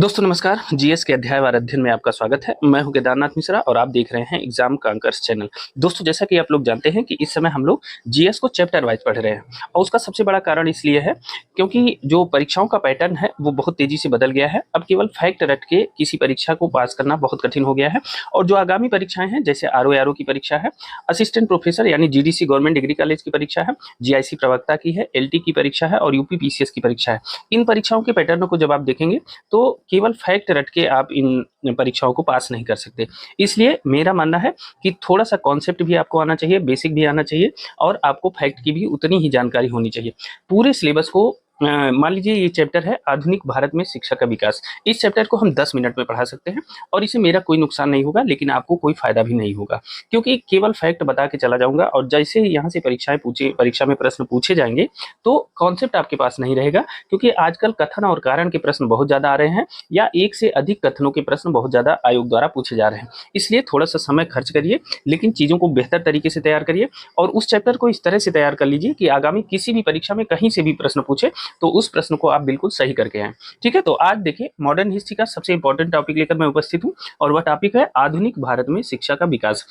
दोस्तों नमस्कार। जीएस के अध्यायवार अध्ययन में आपका स्वागत है। मैं हूं केदारनाथ मिश्रा और आप देख रहे हैं एग्जाम कांकर्स चैनल। दोस्तों जैसा कि आप लोग जानते हैं कि इस समय हम लोग जीएस को चैप्टर वाइज पढ़ रहे हैं और उसका सबसे बड़ा कारण इसलिए है क्योंकि जो परीक्षाओं का पैटर्न है वो बहुत तेजी से बदल गया है। अब केवल फैक्ट रट के किसी परीक्षा को पास करना बहुत कठिन हो गया है और जो आगामी परीक्षाएं हैं जैसे आरओ की परीक्षा है, असिस्टेंट प्रोफेसर यानी जीडीसी गवर्नमेंट डिग्री कॉलेज की परीक्षा है, जीआईसी प्रवक्ता की है, एलटी की परीक्षा है और यूपी पीसीएस की परीक्षा है। इन परीक्षाओं के पैटर्न को जब आप देखेंगे तो केवल फैक्ट रट के आप इन परीक्षाओं को पास नहीं कर सकते। इसलिए मेरा मानना है कि थोड़ा सा कॉन्सेप्ट भी आपको आना चाहिए, बेसिक भी आना चाहिए और आपको फैक्ट की भी उतनी ही जानकारी होनी चाहिए। पूरे सिलेबस को मान लीजिए ये चैप्टर है आधुनिक भारत में शिक्षा का विकास। इस चैप्टर को हम 10 मिनट में पढ़ा सकते हैं और इसे मेरा कोई नुकसान नहीं होगा, लेकिन आपको कोई फायदा भी नहीं होगा क्योंकि केवल फैक्ट बता के चला जाऊंगा और जैसे ही यहाँ से परीक्षा में प्रश्न पूछे जाएंगे तो कॉन्सेप्ट आपके पास नहीं रहेगा क्योंकि आजकल कथन और कारण के प्रश्न बहुत ज्यादा आ रहे हैं या एक से अधिक कथनों के प्रश्न बहुत ज्यादा आयोग द्वारा पूछे जा रहे हैं। इसलिए थोड़ा सा समय खर्च करिए लेकिन चीजों को बेहतर तरीके से तैयार करिए और उस चैप्टर को इस तरह से तैयार कर लीजिए कि आगामी किसी भी परीक्षा में कहीं से भी प्रश्न पूछे तो उस प्रश्न को आप बिल्कुल सही करके आए। ठीक है, तो आज देखिए मॉडर्न हिस्ट्री का सबसे इंपॉर्टेंट टॉपिक लेकर मैं उपस्थित हूँ और वह टॉपिक है आधुनिक भारत में शिक्षा का विकास।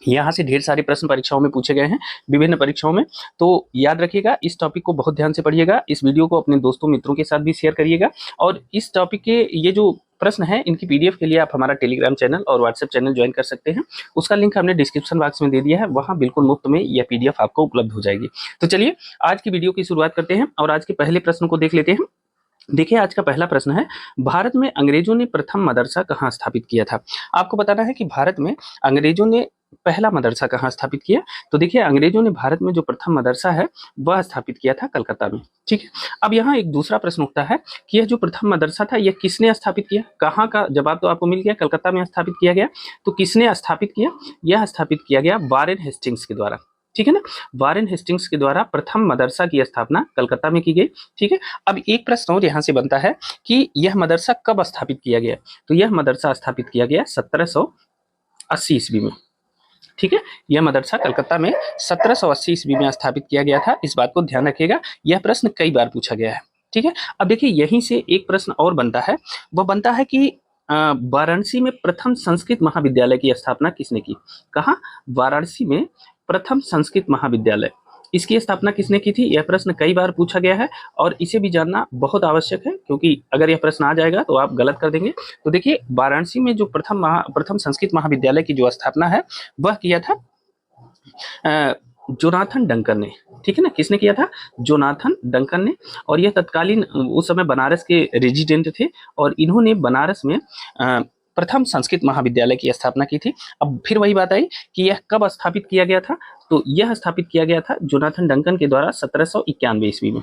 यहाँ से ढेर सारे प्रश्न परीक्षाओं में पूछे गए हैं, विभिन्न परीक्षाओं में, तो याद रखिएगा इस टॉपिक को बहुत ध्यान से पढ़िएगा। इस वीडियो को अपने दोस्तों मित्रों के साथ भी शेयर करिएगा और इस टॉपिक के ये जो प्रश्न है इनकी पीडीएफ के लिए आप हमारा टेलीग्राम चैनल और व्हाट्सएप चैनल ज्वाइन कर सकते हैं। उसका लिंक हमने डिस्क्रिप्शन बॉक्स में दे दिया है, वहां बिल्कुल मुफ्त में यह पीडीएफ आपको उपलब्ध हो जाएगी। तो चलिए आज की वीडियो की शुरुआत करते हैं और आज के पहले प्रश्न को देख लेते हैं। देखिए आज का पहला प्रश्न है, भारत में अंग्रेजों ने प्रथम मदरसा कहाँ स्थापित किया था। आपको बताना है कि भारत में अंग्रेजों ने पहला मदरसा कहाँ स्थापित किया। तो देखिए अंग्रेजों ने भारत में जो प्रथम मदरसा है वह स्थापित किया था कलकत्ता में। ठीक है, अब यहाँ एक दूसरा प्रश्न उठता है कि यह जो प्रथम मदरसा था यह किसने स्थापित किया। कहाँ का जवाब तो आपको मिल गया, कलकत्ता में स्थापित किया गया। तो किसने स्थापित किया, यह स्थापित किया गया वारेन हेस्टिंग्स के द्वारा। ठीक है ना, वारेन हेस्टिंग्स के द्वारा प्रथम मदरसा की स्थापना कलकत्ता में की गई। ठीक है, अब एक प्रश्न और यहाँ से बनता है कि यह मदरसा कब स्थापित किया गया। तो यह मदरसा स्थापित किया गया 1780 ईस्वी में। ठीक है, यह मदरसा कलकत्ता में 1780 ईस्वी में स्थापित किया गया था। इस बात को ध्यान रखिएगा, यह प्रश्न कई बार पूछा गया है। ठीक है, अब देखिए यहीं से एक प्रश्न और बनता है, वह बनता है कि वाराणसी में प्रथम संस्कृत महाविद्यालय की स्थापना किसने की। कहाँ, वाराणसी में प्रथम संस्कृत महाविद्यालय, इसकी स्थापना किसने की थी। यह प्रश्न कई बार पूछा गया है और इसे भी जानना बहुत आवश्यक है क्योंकि अगर यह प्रश्न आ जाएगा तो आप गलत कर देंगे। तो देखिए वाराणसी में जो प्रथम संस्कृत महाविद्यालय की जो स्थापना है वह किया था जोनाथन डंकन ने। ठीक है ना, किसने किया था, जोनाथन डंकन ने। और यह तत्कालीन उस समय बनारस के रेजिडेंट थे और इन्होंने बनारस में प्रथम संस्कृत महाविद्यालय की स्थापना की थी। अब फिर वही बात आई कि यह कब स्थापित किया गया था। तो यह स्थापित किया गया था जोनाथन डंकन के द्वारा 1791 ईस्वी में।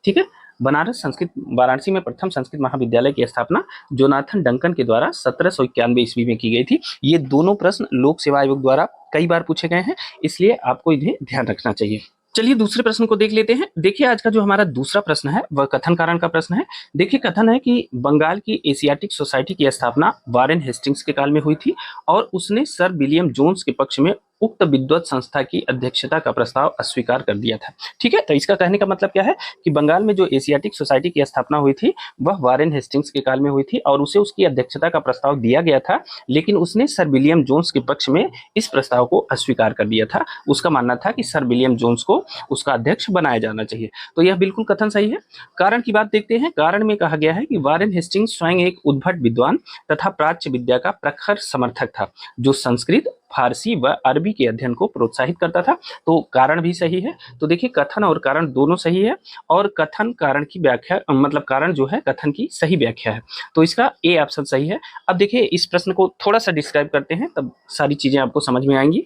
ठीक है, वाराणसी में प्रथम संस्कृत महाविद्यालय की स्थापना जोनाथन डंकन के द्वारा 1791 ईस्वी में की गई थी। ये दोनों प्रश्न लोक सेवा आयोग द्वारा कई बार पूछे गए हैं, इसलिए आपको इन्हें ध्यान रखना चाहिए। चलिए दूसरे प्रश्न को देख लेते हैं। देखिए आज का जो हमारा दूसरा प्रश्न है वह कथन कारण का प्रश्न है। देखिए कथन है कि बंगाल की एशियाटिक सोसाइटी की स्थापना वारेन हेस्टिंग्स के काल में हुई थी और उसने सर विलियम जोन्स के पक्ष में उक्त विद्वत संस्था की अध्यक्षता का प्रस्ताव अस्वीकार कर दिया था। ठीक है, तो इसका कहने का मतलब क्या है कि बंगाल में जो एशियाटिक सोसाइटी की स्थापना हुई थी वह वारेन हेस्टिंग्स के काल में हुई थी और उसे उसकी अध्यक्षता का प्रस्ताव दिया गया था, लेकिन उसने सर विलियम जोन्स के पक्ष में इस प्रस्ताव को अस्वीकार कर दिया था। उसका मानना था कि सर विलियम जोन्स को उसका अध्यक्ष बनाया जाना चाहिए। तो यह बिल्कुल कथन सही है। कारण की बात देखते हैं। कारण में कहा गया है कि वारेन हेस्टिंग्स स्वयं एक उद्भट विद्वान तथा प्राच्य विद्या का प्रखर समर्थक था जो संस्कृत, फारसी व अरबी के अध्ययन को प्रोत्साहित करता था। तो कारण भी सही है। तो देखिए कथन और कारण दोनों सही है और कथन कारण की व्याख्या मतलब कारण जो है कथन की सही व्याख्या है, तो इसका ए ऑप्शन सही है। अब देखिए इस प्रश्न को थोड़ा सा डिस्क्राइब करते हैं तब सारी चीजें आपको समझ में आएंगी।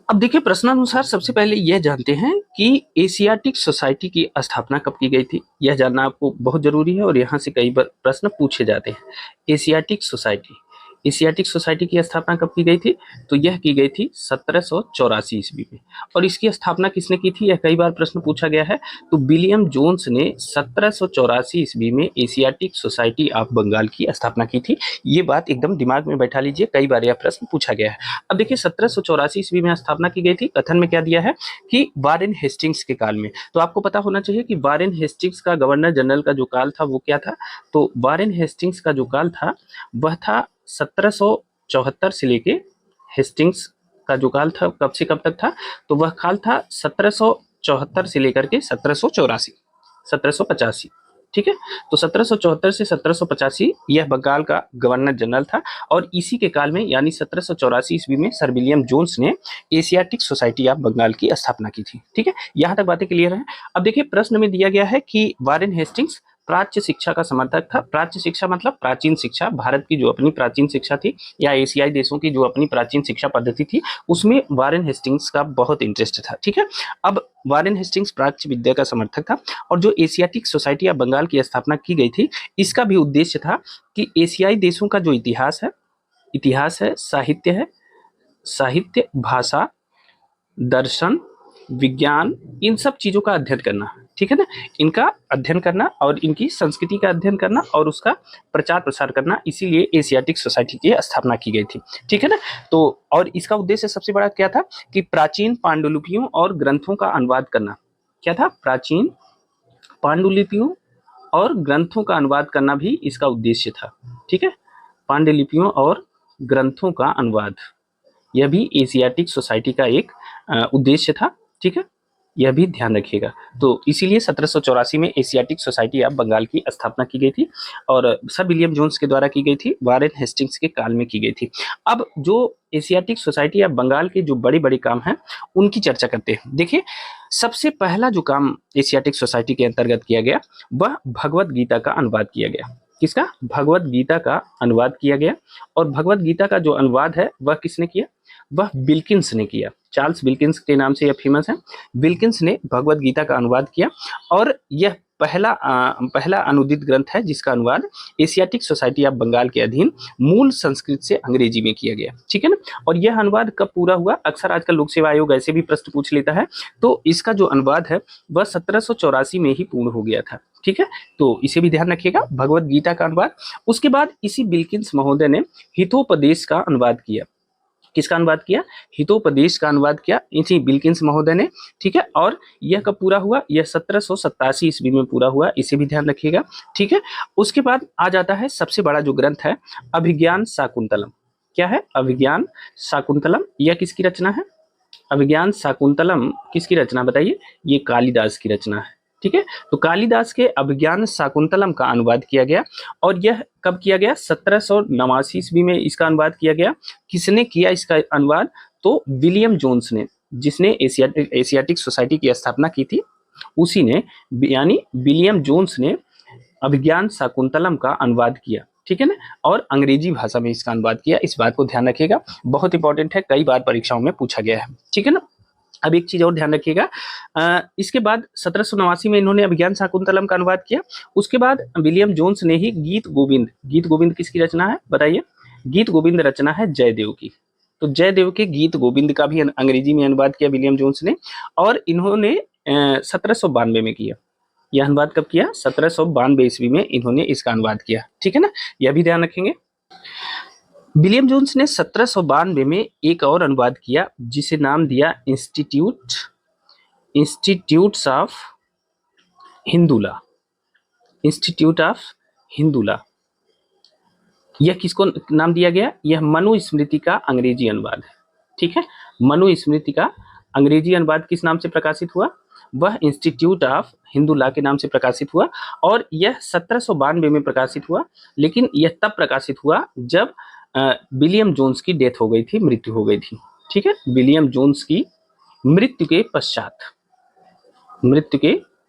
अब देखिए प्रश्नानुसार सबसे पहले यह जानते हैं कि एशियाटिक सोसाइटी की स्थापना कब की गई थी। यह जानना आपको बहुत जरूरी है और यहाँ से कई बार प्रश्न पूछे जाते हैं। एशियाटिक सोसाइटी, एशियाटिक सोसाइटी की स्थापना कब की गई थी? तो यह की गई थी 1784 ईस्वी में। और इसकी स्थापना किसने की थी? यह कई बार प्रश्न पूछा गया है। तो विलियम जोन्स ने 1784 ईस्वी में एशियाटिक सोसाइटी ऑफ बंगाल की स्थापना की थी। ये बात एकदम दिमाग में बैठा लीजिए, कई बार यह प्रश्न पूछा गया है। अब देखिए 1784 ईस्वी में स्थापना की गई थी। कथन में क्या दिया है कि वारेन हेस्टिंग्स के काल में। तो आपको पता होना चाहिए कि वारेन हेस्टिंग्स का गवर्नर जनरल का जो काल था वो क्या था? तो वारेन हेस्टिंग्स का जो काल था वह था 1774 से लेके, हेस्टिंग्स का जो काल था कब से कब तक था? तो वह काल था 1774 से लेकर के 1784, 1785। ठीक है, तो 1774 से 1785 यह बंगाल का गवर्नर जनरल था। और इसी के काल में यानी 1784 ईस्वी में सर विलियम जोन्स ने एशियाटिक सोसाइटी ऑफ बंगाल की स्थापना की थी। ठीक है, यहाँ तक बातें क्लियर हैं। अब देखिए प्रश्न में दिया गया है कि वारेन हेस्टिंग्स प्राच्य शिक्षा का समर्थक था। प्राच्य शिक्षा मतलब प्राचीन शिक्षा, भारत की जो अपनी प्राचीन शिक्षा थी या एशियाई देशों की जो अपनी प्राचीन शिक्षा पद्धति थी उसमें वारेन हेस्टिंग्स का बहुत इंटरेस्ट था। ठीक है, अब वारेन हेस्टिंग्स प्राच्य विद्या का समर्थक था। और जो एशियाटिक सोसाइटी ऑफ बंगाल की स्थापना की गई थी इसका भी उद्देश्य था कि एशियाई देशों का जो इतिहास है, साहित्य, भाषा, दर्शन, विज्ञान, इन सब चीज़ों का अध्ययन करना। ठीक है ना, इनका अध्ययन करना और इनकी संस्कृति का अध्ययन करना और उसका प्रचार प्रसार करना, इसीलिए एशियाटिक सोसाइटी की स्थापना की गई थी। ठीक है ना, तो और इसका उद्देश्य सबसे बड़ा क्या था कि प्राचीन पांडुलिपियों और ग्रंथों का अनुवाद करना। क्या था? प्राचीन पांडुलिपियों और ग्रंथों का अनुवाद करना भी इसका उद्देश्य था। ठीक है, पांडुलिपियों और ग्रंथों का अनुवाद, यह भी एशियाटिक सोसाइटी का एक उद्देश्य था। ठीक है, यह भी ध्यान रखिएगा। तो इसीलिए 1784 में एशियाटिक सोसाइटी ऑफ बंगाल की स्थापना की गई थी और सर विलियम जोन्स के द्वारा की गई थी, वारेन हेस्टिंग्स के काल में की गई थी। अब जो एशियाटिक सोसाइटी ऑफ बंगाल के जो बड़े बड़े काम हैं उनकी चर्चा करते हैं। देखिए सबसे पहला जो काम एशियाटिक सोसाइटी के अंतर्गत किया गया वह भगवत गीता का अनुवाद किया गया। किसका? भगवत गीता का अनुवाद किया गया। और भगवत गीता का जो अनुवाद है वह किसने किया? वह विल्किंस ने किया। चार्ल्स विल्किंस के नाम से यह फेमस है। विल्किंस ने भगवत गीता का अनुवाद किया और यह पहला अनुदित ग्रंथ है जिसका अनुवाद एशियाटिक सोसाइटी ऑफ बंगाल के अधीन मूल संस्कृत से अंग्रेजी में किया गया। ठीक है ना, और यह अनुवाद कब पूरा हुआ? अक्सर आजकल लोक सेवा आयोग ऐसे भी प्रश्न पूछ लेता है। तो इसका जो अनुवाद है वह 1784 में ही पूर्ण हो गया था। ठीक है, तो इसे भी ध्यान रखिएगा, भगवत गीता का अनुवाद। उसके बाद इसी विल्किंस महोदय ने हितोपदेश का अनुवाद किया। किसका अनुवाद किया? हितोपदेश का अनुवाद किया इसी विल्किंस महोदय ने। ठीक है, और यह कब पूरा हुआ? यह 1787 ईस्वी में पूरा हुआ, इसे भी ध्यान रखिएगा। ठीक है, उसके बाद आ जाता है सबसे बड़ा जो ग्रंथ है, अभिज्ञान शाकुंतलम। क्या है? अभिज्ञान शाकुंतलम। यह किसकी रचना है? अभिज्ञान शाकुंतलम किसकी रचना बताइए? ये कालिदास की रचना है। ठीक है, तो कालिदास के अभिज्ञान शाकुंतलम का अनुवाद किया गया। और यह कब किया गया? 1789 ईस्वी में इसका अनुवाद किया गया। किसने किया इसका अनुवाद? तो विलियम जोन्स ने, जिसने एशियाटिक सोसाइटी की स्थापना की थी, उसी ने, यानी विलियम जोन्स ने अभिज्ञान शाकुंतलम का अनुवाद किया। ठीक है ना, और अंग्रेजी भाषा में इसका अनुवाद किया। इस बात को ध्यान रखिएगा, बहुत इंपॉर्टेंट है, कई बार परीक्षाओं में पूछा गया है। ठीक है ना, अब एक चीज और ध्यान रखिएगा, इसके बाद 1789 में इन्होंने अभिज्ञान शाकुंतलम का अनुवाद किया। उसके बाद विलियम जोन्स ने ही गीत गोविंद किसकी रचना है बताइए? गीत गोविंद रचना है जयदेव की। तो जयदेव के गीत गोविंद का भी अंग्रेजी में अनुवाद किया विलियम जोन्स ने, और इन्होंने 1792 में किया। यह अनुवाद कब किया? 1792 ईस्वी में इन्होंने इसका अनुवाद किया। ठीक है ना, यह भी ध्यान रखेंगे। विलियम जोन्स ने 1792 में एक और अनुवाद किया जिसे नाम दिया इंस्टीट्यूट्स ऑफ हिंदुला। इंस्टीट्यूट ऑफ हिंदुला, यह किसको नाम दिया गया? यह मनुस्मृति का अंग्रेजी अनुवाद है। ठीक है, मनुस्मृति का अंग्रेजी अनुवाद किस नाम से प्रकाशित हुआ? वह इंस्टीट्यूट ऑफ हिंदुला के नाम से प्रकाशित हुआ। और यह 1792 में प्रकाशित हुआ, लेकिन यह तब प्रकाशित हुआ जब विलियम जोन्स की डेथ हो गई थी, मृत्यु हो गई थी। ठीक है, विलियम जोन्स की मृत्यु के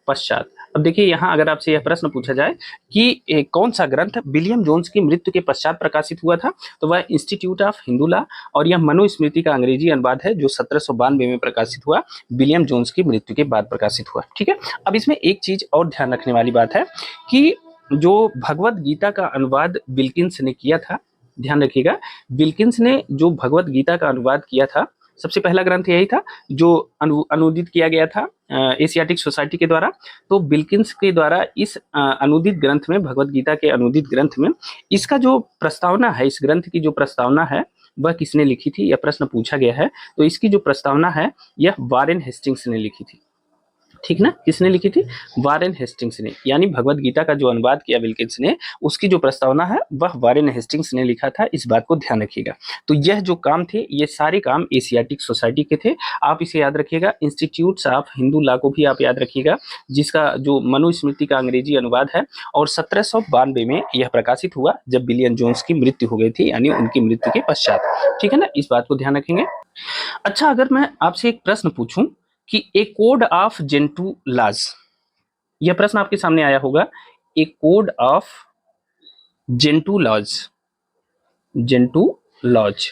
पश्चात। अब देखिए यहाँ अगर आपसे यह प्रश्न पूछा जाए कि कौन सा ग्रंथ विलियम जोन्स की मृत्यु के पश्चात प्रकाशित हुआ था, तो वह इंस्टीट्यूट ऑफ हिंदुला, और यह मनुस्मृति का अंग्रेजी अनुवाद है जो 1792 में प्रकाशित हुआ, विलियम जोन्स की मृत्यु के बाद प्रकाशित हुआ। ठीक है, अब इसमें एक चीज और ध्यान रखने वाली बात है कि जो भगवत गीता का अनुवाद विल्किंस ने किया था, ध्यान रखिएगा, विल्किंस ने जो भगवत गीता का अनुवाद किया था, सबसे पहला ग्रंथ यही था जो अनुदित किया गया था एशियाटिक सोसाइटी के द्वारा। तो विल्किंस के द्वारा इस अनुदित ग्रंथ में, भगवत गीता के अनुदित ग्रंथ में, इसका जो प्रस्तावना है, इस ग्रंथ की जो प्रस्तावना है वह किसने लिखी थी, यह प्रश्न पूछा गया है। तो इसकी जो प्रस्तावना है यह वारेन हेस्टिंग्स ने लिखी थी। ठीक ना, किसने लिखी थी? वारेन हेस्टिंग्स ने। यानी भगवत गीता का जो अनुवाद किया विल्किंस ने, उसकी जो प्रस्तावना है वह वारेन हेस्टिंग्स ने लिखा था। इस बात को ध्यान रखिएगा। तो यह जो काम थे, ये सारे काम एशियाटिक सोसाइटी के थे। आप इसे याद रखिएगा। इंस्टीट्यूट्स ऑफ हिंदू लॉ को भी आप याद रखिएगा, जिसका जो मनुस्मृति का अंग्रेजी अनुवाद है, और 1792 में यह प्रकाशित हुआ जब विलियम जोन्स की मृत्यु हो गई थी, यानी उनकी मृत्यु के पश्चात। ठीक है ना, इस बात को ध्यान रखेंगे। अच्छा, अगर मैं आपसे एक प्रश्न पूछूं कि A code of Gentoo laws, यह प्रश्न आपके सामने आया होगा, A code of Gentoo laws, Gentoo laws,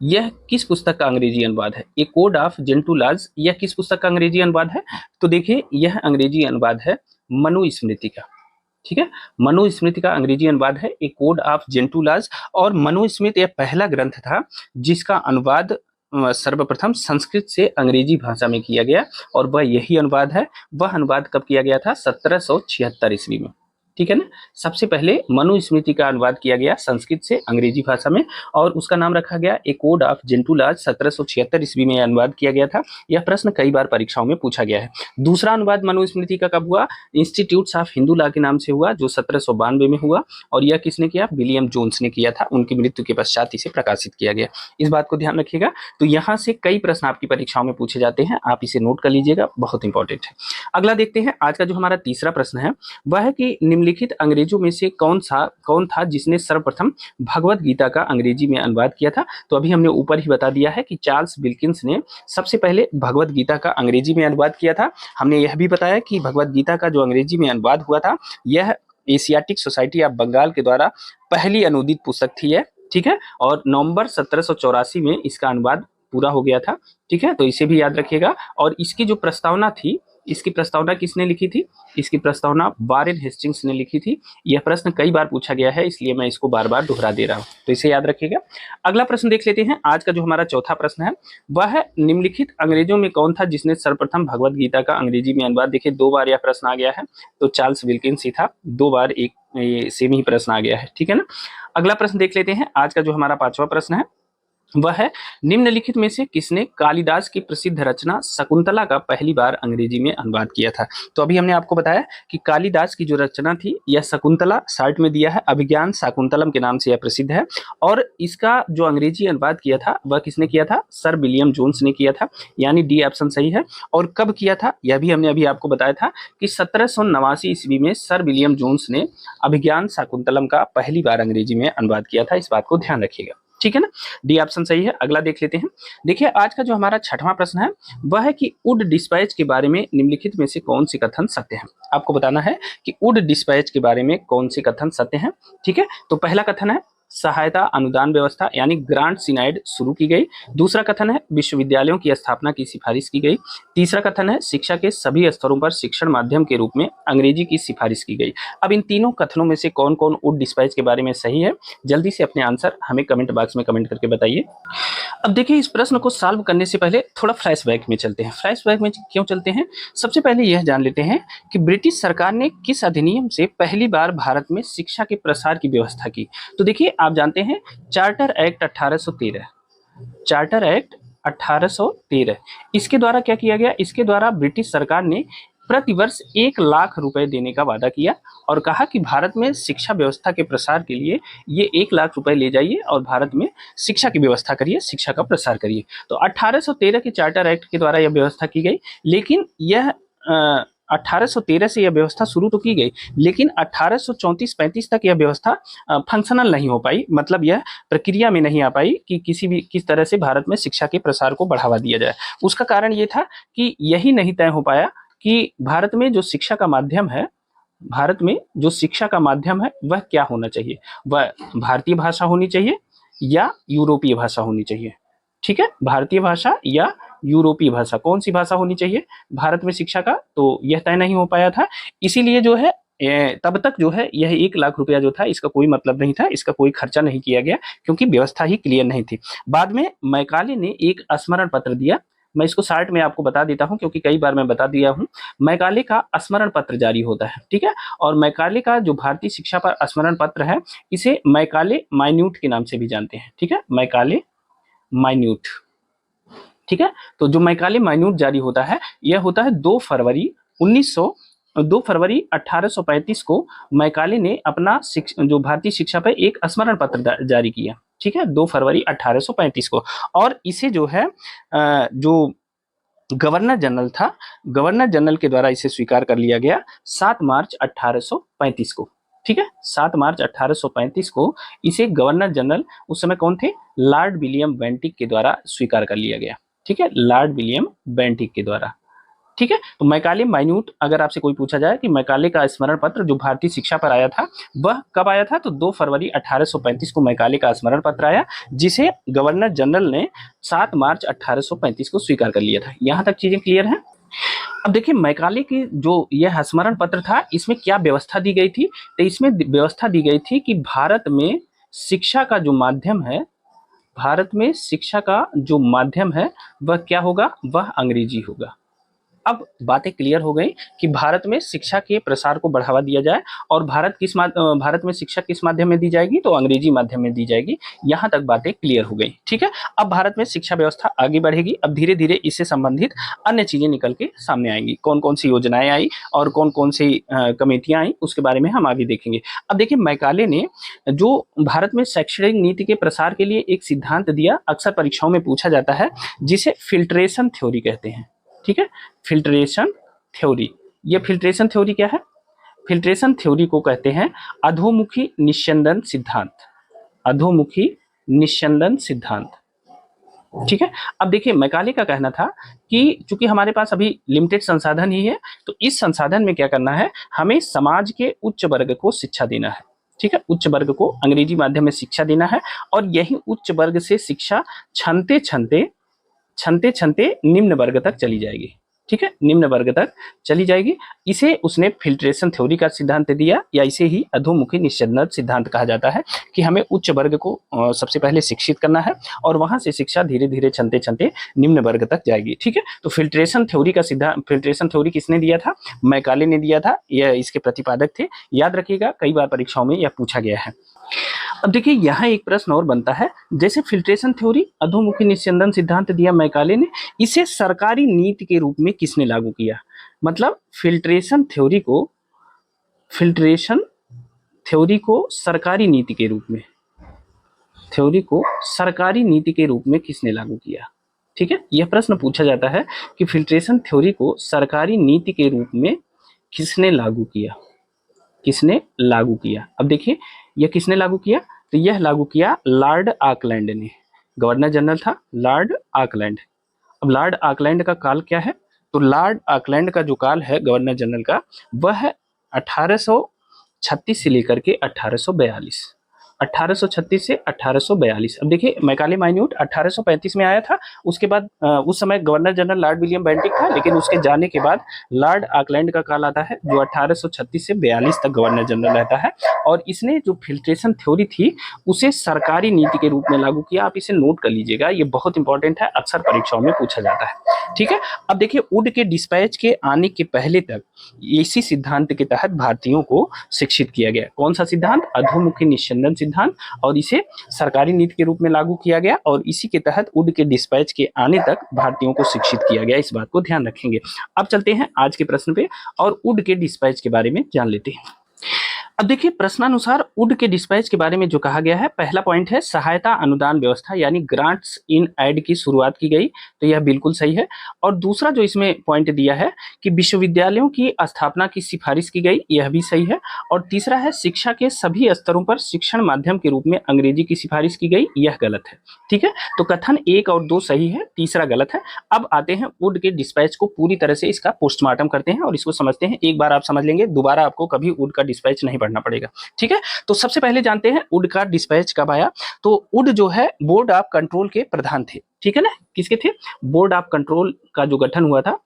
यह किस पुस्तक का अंग्रेजी अनुवाद है? A code of Gentoo laws, यह किस पुस्तक का अंग्रेजी अनुवाद है? तो देखिए, यह अंग्रेजी अनुवाद है मनुस्मृति का। ठीक है, मनुस्मृति का अंग्रेजी अनुवाद है A code of Gentoo laws. और मनुस्मृति यह पहला ग्रंथ था जिसका अनुवाद सर्वप्रथम संस्कृत से अंग्रेजी भाषा में किया गया, और वह यही अनुवाद है। वह अनुवाद कब किया गया था? 1776 ईस्वी में। ठीक है ना, सबसे पहले मनुस्मृति का अनुवाद किया गया संस्कृत से अंग्रेजी भाषा में, और उसका नाम रखा गया ए कोड ऑफ जेंटू लॉज। 1776 ईस्वी में अनुवाद किया गया था। यह प्रश्न कई बार परीक्षाओं में पूछा गया है। दूसरा अनुवाद मनुस्मृति का कब हुआ? इंस्टीट्यूट्स ऑफ हिंदू लॉ के नाम से हुआ, जो 1792 में हुआ, और यह किसने किया? विलियम जोन्स ने किया था। उनकी मृत्यु के पश्चात इसे प्रकाशित किया गया। इस बात को ध्यान रखिएगा। तो यहाँ से कई प्रश्न आपकी परीक्षाओं में पूछे जाते हैं, आप इसे नोट कर लीजिएगा, बहुत इंपॉर्टेंट है। अगला देखते हैं, आज का जो हमारा तीसरा प्रश्न है वह है कि निम्नलिखित अंग्रेजों में से कौन था जिसने सर्वप्रथम भगवत गीता का अंग्रेजी में अनुवाद किया था? तो अभी हमने ऊपर ही बता दिया है कि चार्ल्स विल्किंस ने सबसे पहले भगवत गीता का अंग्रेजी में अनुवाद किया था। हमने यह भी बताया कि भगवत गीता का जो अंग्रेजी में अनुवाद हुआ था, यह एशियाटिक सोसाइटी ऑफ बंगाल के द्वारा पहली अनुदित पुस्तक थी है। ठीक है, और नवंबर 1784 में इसका अनुवाद पूरा हो गया था। ठीक है, तो इसे भी याद रखिएगा। और इसकी जो प्रस्तावना थी, इसकी प्रस्तावना किसने लिखी थी? इसकी प्रस्तावना वारेन हेस्टिंग्स ने लिखी थी। यह प्रश्न कई बार पूछा गया है, इसलिए मैं इसको बार बार दोहरा दे रहा हूं, तो इसे याद रखिएगा। अगला प्रश्न देख लेते हैं। आज का जो हमारा चौथा प्रश्न है वह है, निम्नलिखित अंग्रेजों में कौन था जिसने सर्वप्रथम भगवत गीता का अंग्रेजी में अनुवाद? देखिए, 2 बार यह प्रश्न आ गया है, तो चार्ल्स विल्किंस ही था। 2 बार एक सेम ही प्रश्न आ गया है। ठीक है ना, अगला प्रश्न देख लेते हैं। आज का जो हमारा 5वां प्रश्न है वह है, निम्नलिखित में से किसने कालिदास की प्रसिद्ध रचना शकुंतला का पहली बार अंग्रेजी में अनुवाद किया था? तो अभी हमने आपको बताया कि कालिदास की जो रचना थी यह शकुंतला, शॉर्ट में दिया है अभिज्ञान शाकुंतलम के नाम से यह प्रसिद्ध है, और इसका जो अंग्रेजी अनुवाद किया था वह किसने किया था? सर विलियम जोन्स ने किया था। यानी डी ऑप्शन सही है। और कब किया था, यह भी हमने अभी आपको बताया था कि 1789 ईस्वी में सर विलियम जोन्स ने अभिज्ञान शाकुंतलम का पहली बार अंग्रेजी में अनुवाद किया था। इस बात को ध्यान रखिएगा। ठीक है ना, डी ऑप्शन सही है। अगला देख लेते हैं। देखिए, आज का जो हमारा 6वां प्रश्न है वह है कि वुड डिस्पैच के बारे में निम्नलिखित में से कौन से कथन सत्य हैं? आपको बताना है कि वुड डिस्पैच के बारे में कौन से कथन सत्य हैं। ठीक है, तो पहला कथन है सहायता अनुदान व्यवस्था यानी ग्रांट सिनाइड शुरू की गई। दूसरा कथन है विश्वविद्यालयों की स्थापना की सिफारिश की गई। तीसरा कथन है शिक्षा के सभी स्तरों पर शिक्षण माध्यम के रूप में अंग्रेजी की सिफारिश की गई। अब इन तीनों कथनों में से कौन कौन वुड डिस्पैच के बारे में सही है? जल्दी से अपने आंसर हमें कमेंट बॉक्स में कमेंट करके बताइए। अब देखिए, इस प्रश्न को सॉल्व करने से पहले थोड़ा फ्लैशबैक में चलते हैं। फ्लैशबैक में क्यों चलते हैं? सबसे पहले यह जान लेते हैं कि ब्रिटिश सरकार ने किस अधिनियम से पहली बार भारत में शिक्षा के प्रसार की व्यवस्था की। तो देखिए, आप जानते हैं चार्टर एक्ट 1813, चार्टर एक्ट 1813, इसके द्वारा क्या किया गया? इसके द्वारा ब्रिटिश सरकार ने प्रतिवर्ष 1 लाख रुपए देने का वादा किया और कहा कि भारत में शिक्षा व्यवस्था के प्रसार के लिए ये 1 लाख रुपए ले जाइए और भारत में शिक्षा की व्यवस्था करिए, शिक्षा का प्रसार करिए। तो 1813 के चार्टर एक्ट के द्वारा यह व्यवस्था की गई, लेकिन यह 1813 से यह व्यवस्था शुरू तो की गई, लेकिन 1834-35 तक यह व्यवस्था फंक्शनल नहीं हो पाई, मतलब यह प्रक्रिया में नहीं आ पाई कि किस तरह से भारत में शिक्षा के प्रसार को बढ़ावा दिया जाए। उसका कारण ये था कि यही नहीं तय हो पाया कि भारत में जो शिक्षा का माध्यम है, भारत में जो शिक्षा का माध्यम है वह क्या होना चाहिए? वह भारतीय भाषा होनी चाहिए या यूरोपीय भाषा होनी चाहिए। ठीक है, भारतीय भाषा या यूरोपीय भाषा, कौन सी भाषा होनी चाहिए भारत में शिक्षा का? तो यह तय नहीं हो पाया था। इसीलिए जो है तब तक जो है यह 1 लाख रुपया जो था इसका कोई मतलब नहीं था, इसका कोई खर्चा नहीं किया गया क्योंकि व्यवस्था ही क्लियर नहीं थी। बाद में मैकाले ने एक स्मरण पत्र दिया, मैं इसको शार्ट में आपको बता देता हूं क्योंकि कई बार मैं बता दिया हूं। मैकाले का स्मरण पत्र जारी होता है, ठीक है। और मैकाले का जो भारतीय शिक्षा पर स्मरण पत्र है, इसे मैकाले माइन्यूट के नाम से भी जानते हैं, ठीक है, मैकाले माइन्यूट, ठीक है। तो जो मैकाले माइन्यूट जारी होता है, यह होता है 2 फरवरी 1835 को मैकाले ने अपना जो भारतीय शिक्षा पर एक स्मरण पत्र जारी किया, ठीक है, 2 फरवरी 1835 को। और इसे जो है जो गवर्नर जनरल था, गवर्नर जनरल के द्वारा इसे स्वीकार कर लिया गया 7 मार्च 1835 को, ठीक है। 7 मार्च 1835 को इसे गवर्नर जनरल, उस समय कौन थे, लॉर्ड विलियम बेंटिक के द्वारा स्वीकार कर लिया गया, ठीक है, लॉर्ड विलियम बेंटिक के द्वारा, ठीक है। तो मैकाले माइन्यूट, अगर आपसे कोई पूछा जाए कि मैकाले का स्मरण पत्र जो भारतीय शिक्षा पर आया था वह कब आया था, तो 2 फरवरी 1835 को मैकाले का स्मरण पत्र आया, जिसे गवर्नर जनरल ने 7 मार्च 1835 को स्वीकार कर लिया था। यहां तक चीजें क्लियर हैं। अब देखिए मैकाले की जो यह स्मरण पत्र था, इसमें क्या व्यवस्था दी गई थी, तो इसमें व्यवस्था दी गई थी कि भारत में शिक्षा का जो माध्यम है, भारत में शिक्षा का जो माध्यम है वह क्या होगा, वह अंग्रेजी होगा। अब बातें क्लियर हो गई कि भारत में शिक्षा के प्रसार को बढ़ावा दिया जाए, और भारत में शिक्षा किस माध्यम में दी जाएगी, तो अंग्रेजी माध्यम में दी जाएगी। यहाँ तक बातें क्लियर हो गई, ठीक है। अब भारत में शिक्षा व्यवस्था आगे बढ़ेगी, अब धीरे धीरे इससे संबंधित अन्य चीजें निकल के सामने आएंगी, कौन कौन सी योजनाएं आई और कौन कौन सी कमेटियां आई, उसके बारे में हम आगे देखेंगे। अब देखिए मैकाले ने जो भारत में शैक्षणिक नीति के प्रसार के लिए एक सिद्धांत दिया, अक्सर परीक्षाओं में पूछा जाता है, जिसे फिल्ट्रेशन थ्योरी कहते हैं, ठीक है, फिल्ट्रेशन थ्योरी। ये फिल्ट्रेशन थ्योरी क्या है, फिल्ट्रेशन थ्योरी को कहते हैं अधोमुखी निस्यंदन सिद्धांत, अधोमुखी निस्यंदन सिद्धांत, ठीक है। अब देखिए मैकाले का कहना था कि चूंकि हमारे पास अभी लिमिटेड संसाधन ही है, तो इस संसाधन में क्या करना है, हमें समाज के उच्च वर्ग को शिक्षा देना है, ठीक है, उच्च वर्ग को अंग्रेजी माध्यम में शिक्षा देना है, और यही उच्च वर्ग से शिक्षा छनते छनते निम्न वर्ग तक चली जाएगी, ठीक है, निम्न वर्ग तक चली जाएगी। इसे उसने फिल्ट्रेशन थ्योरी का सिद्धांत दिया, या इसे ही अधोमुखी निस्यंदन सिद्धांत कहा जाता है, कि हमें उच्च वर्ग को सबसे पहले शिक्षित करना है, और वहां से शिक्षा धीरे धीरे छनते निम्न वर्ग तक जाएगी, ठीक है। तो फिल्ट्रेशन थ्योरी का सिद्धांत, फिल्ट्रेशन थ्योरी किसने दिया था, मैकाले ने दिया था, यह इसके प्रतिपादक थे, याद रखिएगा, कई बार परीक्षाओं में यह पूछा गया है। अब देखिए यहाँ एक प्रश्न और बनता है, जैसे फिल्ट्रेशन थ्योरी, अधोमुखी निस्यंदन सिद्धांत दिया मैकाले ने, इसे सरकारी नीति के रूप में किसने लागू किया, मतलब फिल्ट्रेशन थ्योरी को सरकारी नीति के रूप में, थ्योरी को सरकारी नीति के रूप में किसने लागू किया, ठीक है। यह प्रश्न पूछा जाता है कि फिल्ट्रेशन थ्योरी को सरकारी नीति के रूप में किसने लागू किया, किसने लागू किया। अब देखिए यह किसने लागू किया, तो यह लागू किया लॉर्ड ऑकलैंड ने, गवर्नर जनरल था लॉर्ड ऑकलैंड। अब लॉर्ड ऑकलैंड का काल क्या है, तो लॉर्ड ऑकलैंड का जो काल है गवर्नर जनरल का, वह है 1836 से लेकर के 1842, 1836 से 1842। अब देखिए मैकाले माइन्यूट 1835 में आया था, उसके बाद उस समय governor general Lord William Bentinck था, लेकिन उसके जाने के बाद लॉर्ड ऑकलैंड का काल आता है, जो 1836 से 42 तक गवर्नर जनरल रहता है, और इसने जो फिल्ट्रेशन थ्योरी थी उसे सरकारी नीति के रूप में लागू किया। आप इसे नोट कर लीजिएगा, ये बहुत इंपॉर्टेंट है, अक्सर परीक्षाओं में पूछा जाता है, ठीक है। अब देखिए वुड के डिस्पैच के आने के पहले तक इसी सिद्धांत के तहत भारतीयों को शिक्षित किया गया। कौन सा सिद्धांत, अधोमुखी निस्यंदन सिद्धांत, और इसे सरकारी नीति के रूप में लागू किया गया, और इसी के तहत वुड के डिस्पैच के आने तक भारतीयों को शिक्षित किया गया, इस बात को ध्यान रखेंगे। अब चलते हैं आज के प्रश्न पे और वुड के डिस्पैच के बारे में जान लेते हैं। अब देखिए प्रश्नानुसार वुड के डिस्पैच के बारे में जो कहा गया है, पहला पॉइंट है सहायता अनुदान व्यवस्था यानी ग्रांट्स इन एड की शुरुआत की गई, तो यह बिल्कुल सही है। और दूसरा जो इसमें पॉइंट दिया है कि विश्वविद्यालयों की स्थापना की सिफारिश की गई, यह भी सही है। और तीसरा है शिक्षा के सभी स्तरों पर शिक्षण माध्यम के रूप में अंग्रेजी की सिफारिश की गई, यह गलत है, ठीक है। तो कथन 1 और 2 सही है, तीसरा गलत है। अब आते हैं वुड के डिस्पैच को पूरी तरह से इसका पोस्टमार्टम करते हैं और इसको समझते हैं। एक बार आप समझ लेंगे, दोबारा आपको कभी वुड का डिस्पैच नहीं पढ़ना पड़ेगा, ठीक है। तो सबसे पहले जानते हैं वुड का डिस्पैच कब आया। तो वुड जो है बोर्ड ऑफ कंट्रोल के प्रधान थे, ठीक है ना, किसके थे, बोर्ड ऑफ कंट्रोल का जो गठन हुआ था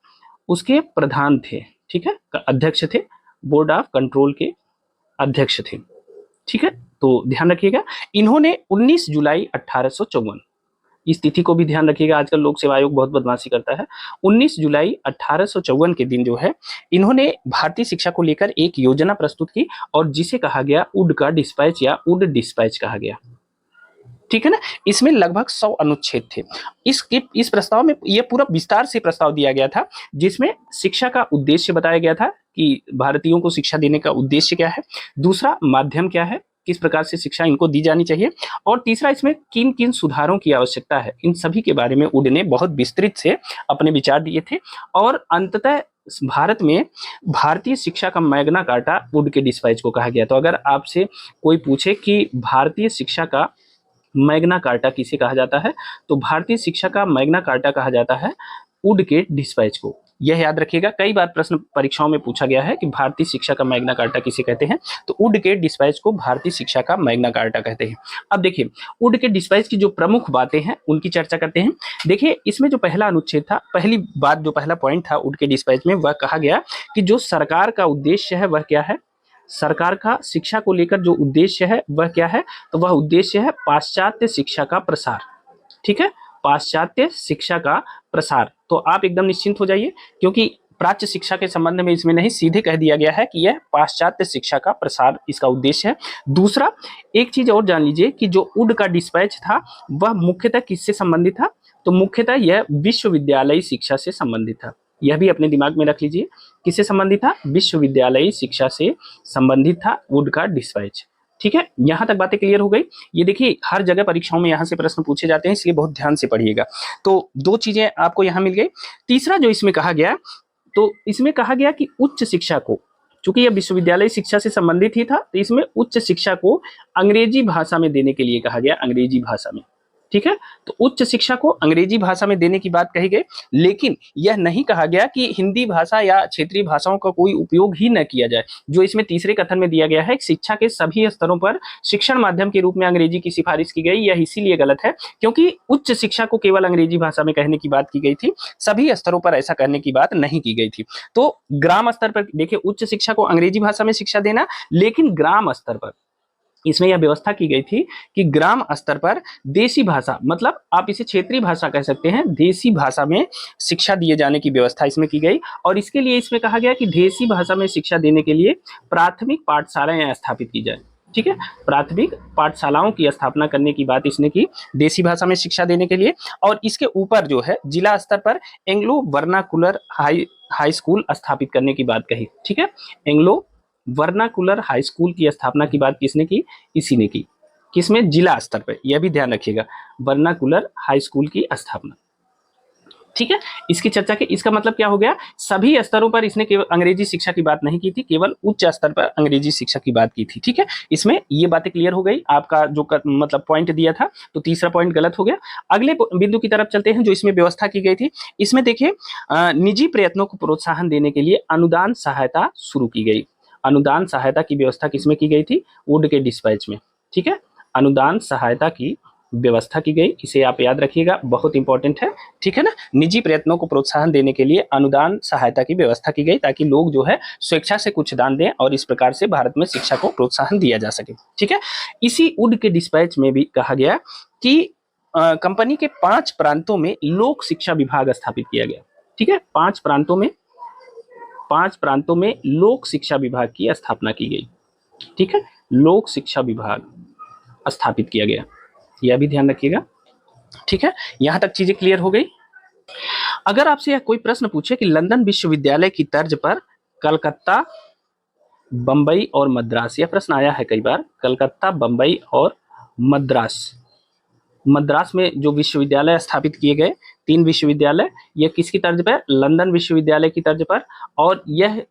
उसके प्रधान थे, ठीक है, अध्यक्ष थे। बोर्ड ऑफ कंट्रोल के अध्यक्ष थे। ठीक है, तो ध्यान रखिएगा, इन्होंने 19 जुलाई 1854, इस तिथि को भी ध्यान रखिएगा, आजकल लोक सेवा आयोग बहुत बदमाशी करता है। 19 जुलाई 1854 के दिन जो है इन्होंने भारतीय शिक्षा को लेकर एक योजना प्रस्तुत की और जिसे कहा गया वुड का डिस्पैच या वुड डिस्पैच कहा गया। ठीक है ना, इसमें लगभग 100 अनुच्छेद थे। इस प्रस्ताव में ये पूरा विस्तार से प्रस्ताव दिया गया था, जिसमें शिक्षा का उद्देश्य बताया गया था कि भारतीयों को शिक्षा देने का उद्देश्य क्या है, दूसरा माध्यम क्या है, किस प्रकार से शिक्षा इनको दी जानी चाहिए, और तीसरा इसमें किन किन सुधारों की आवश्यकता है, इन सभी के बारे में वुड ने बहुत विस्तृत से अपने विचार दिए थे। और अंततः भारत में भारतीय शिक्षा का मैग्ना कार्टा वुड के डिस्पैच को कहा गया। तो अगर आपसे कोई पूछे कि भारतीय शिक्षा का मैग्ना कार्टा किसे कहा जाता है, तो भारतीय शिक्षा का मैग्ना कार्टा कहा जाता है वुड के डिस्पैच को। यह याद रखिएगा, कई बार प्रश्न परीक्षाओं में पूछा गया है कि भारतीय शिक्षा का मैग्ना कार्टा किसे कहते हैं, तो वुड के डिस्पैच को भारतीय शिक्षा का मैग्ना कार्टा कहते हैं। अब देखिए वुड के डिस्पैच की जो प्रमुख बातें हैं उनकी चर्चा करते हैं। देखिए इसमें जो पहला अनुच्छेद था, पहली बात जो पहला पॉइंट था वुड के डिस्पैच में, वह कहा गया कि जो सरकार का उद्देश्य है वह क्या है, सरकार का शिक्षा को लेकर जो उद्देश्य है वह क्या है, तो वह उद्देश्य है पाश्चात्य शिक्षा का प्रसार। ठीक है, पाश्चात्य शिक्षा का प्रसार। तो आप एकदम निश्चिंत हो जाइए, क्योंकि प्राच्य शिक्षा के संबंध में इसमें नहीं, सीधे कह दिया गया है कि यह पाश्चात्य शिक्षा का प्रसार इसका उद्देश्य है। दूसरा, एक चीज और जान लीजिए कि जो वुड का डिस्पैच था वह मुख्यतः किससे संबंधित था, तो मुख्यतः यह विश्वविद्यालयी शिक्षा से संबंधित था। यह भी अपने दिमाग में रख लीजिए, किससे संबंधित था, विश्वविद्यालयी शिक्षा से संबंधित था वुड का डिस्पैच। ठीक है, यहां तक बातें क्लियर हो गई। ये देखिए हर जगह परीक्षाओं में यहां से प्रश्न पूछे जाते हैं, इसलिए बहुत ध्यान से पढ़िएगा। तो दो चीजें आपको यहां मिल गई। तीसरा जो इसमें कहा गया, तो इसमें कहा गया कि उच्च शिक्षा को, चूंकि यह विश्वविद्यालय शिक्षा से संबंधित ही था, तो इसमें उच्च शिक्षा को अंग्रेजी भाषा में देने के लिए कहा गया, अंग्रेजी भाषा में। ठीक है, तो उच्च शिक्षा को अंग्रेजी भाषा में देने की बात कही गई, लेकिन यह नहीं कहा गया कि हिंदी भाषा या क्षेत्रीय भाषाओं का कोई उपयोग ही न किया जाए। जो इसमें तीसरे कथन में दिया गया है, शिक्षा के सभी स्तरों पर शिक्षण माध्यम के रूप में अंग्रेजी की सिफारिश की गई, यह इसीलिए गलत है क्योंकि उच्च शिक्षा को केवल अंग्रेजी भाषा में कहने की बात की गई थी, सभी स्तरों पर ऐसा करने की बात नहीं की गई थी। तो ग्राम स्तर पर देखिए, उच्च शिक्षा को अंग्रेजी भाषा में शिक्षा देना, लेकिन ग्राम स्तर पर इसमें यह व्यवस्था की गई थी कि ग्राम स्तर पर देसी भाषा, मतलब आप इसे क्षेत्रीय भाषा कह सकते हैं, देसी भाषा में शिक्षा दिए जाने की व्यवस्था इसमें की गई। और इसके लिए इसमें कहा गया कि देसी भाषा में शिक्षा देने के लिए प्राथमिक पाठशालाएं स्थापित की जाए। ठीक है, प्राथमिक पाठशालाओं की स्थापना करने की बात इसने की, देसी भाषा में शिक्षा देने के लिए। और इसके ऊपर जो है जिला स्तर पर एंग्लो वर्नाकुलर हाई स्कूल स्थापित करने की बात कही। ठीक है, एंग्लो वर्नाकुलर हाई स्कूल की स्थापना की बात किसने की, इसी ने की। किसमें, जिला स्तर पर, यह भी ध्यान रखिएगा, वर्नाकुलर हाई स्कूल की स्थापना। ठीक है, इसकी चर्चा की, इसका मतलब क्या हो गया, सभी स्तरों पर इसने केवल अंग्रेजी शिक्षा की बात नहीं की थी, केवल उच्च स्तर पर अंग्रेजी शिक्षा की बात की थी। ठीक है, इसमें ये बातें क्लियर हो गई। आपका जो मतलब पॉइंट दिया था, तो तीसरा पॉइंट गलत हो गया। अगले बिंदु की तरफ चलते हैं, जो इसमें व्यवस्था की गई थी। इसमें देखिए निजी प्रयत्नों को प्रोत्साहन देने के लिए अनुदान सहायता शुरू की गई। अनुदान सहायता की व्यवस्था किसमें की गई थी, वुड के डिस्पैच में। ठीक है, अनुदान सहायता की व्यवस्था की गई, इसे आप याद रखिएगा, बहुत इंपॉर्टेंट है। ठीक है ना, निजी प्रयत्नों को प्रोत्साहन देने के लिए अनुदान सहायता की व्यवस्था की गई, ताकि लोग जो है स्वेच्छा से कुछ दान दें और इस प्रकार से भारत में शिक्षा को प्रोत्साहन दिया जा सके। ठीक है, इसी वुड के डिस्पैच में भी कहा गया कि कंपनी के 5 प्रांतों में लोक शिक्षा विभाग स्थापित किया गया। ठीक है, 5 प्रांतों में लोक शिक्षा विभाग की स्थापना की गई। ठीक है, लोक शिक्षा विभाग स्थापित किया गया, यह भी ध्यान रखिएगा। ठीक है, यहां तक चीजें क्लियर हो गई। अगर आपसे यह कोई प्रश्न पूछे कि लंदन विश्वविद्यालय की तर्ज पर कलकत्ता, बंबई और मद्रास, यह प्रश्न आया है कई बार, कलकत्ता, बंबई और मद्रास में जो विश्वविद्यालय स्थापित किए गए, 3 विश्वविद्यालय, यह किसकी तर्ज पर, लंदन विश्वविद्यालय की तर्ज पर। और यह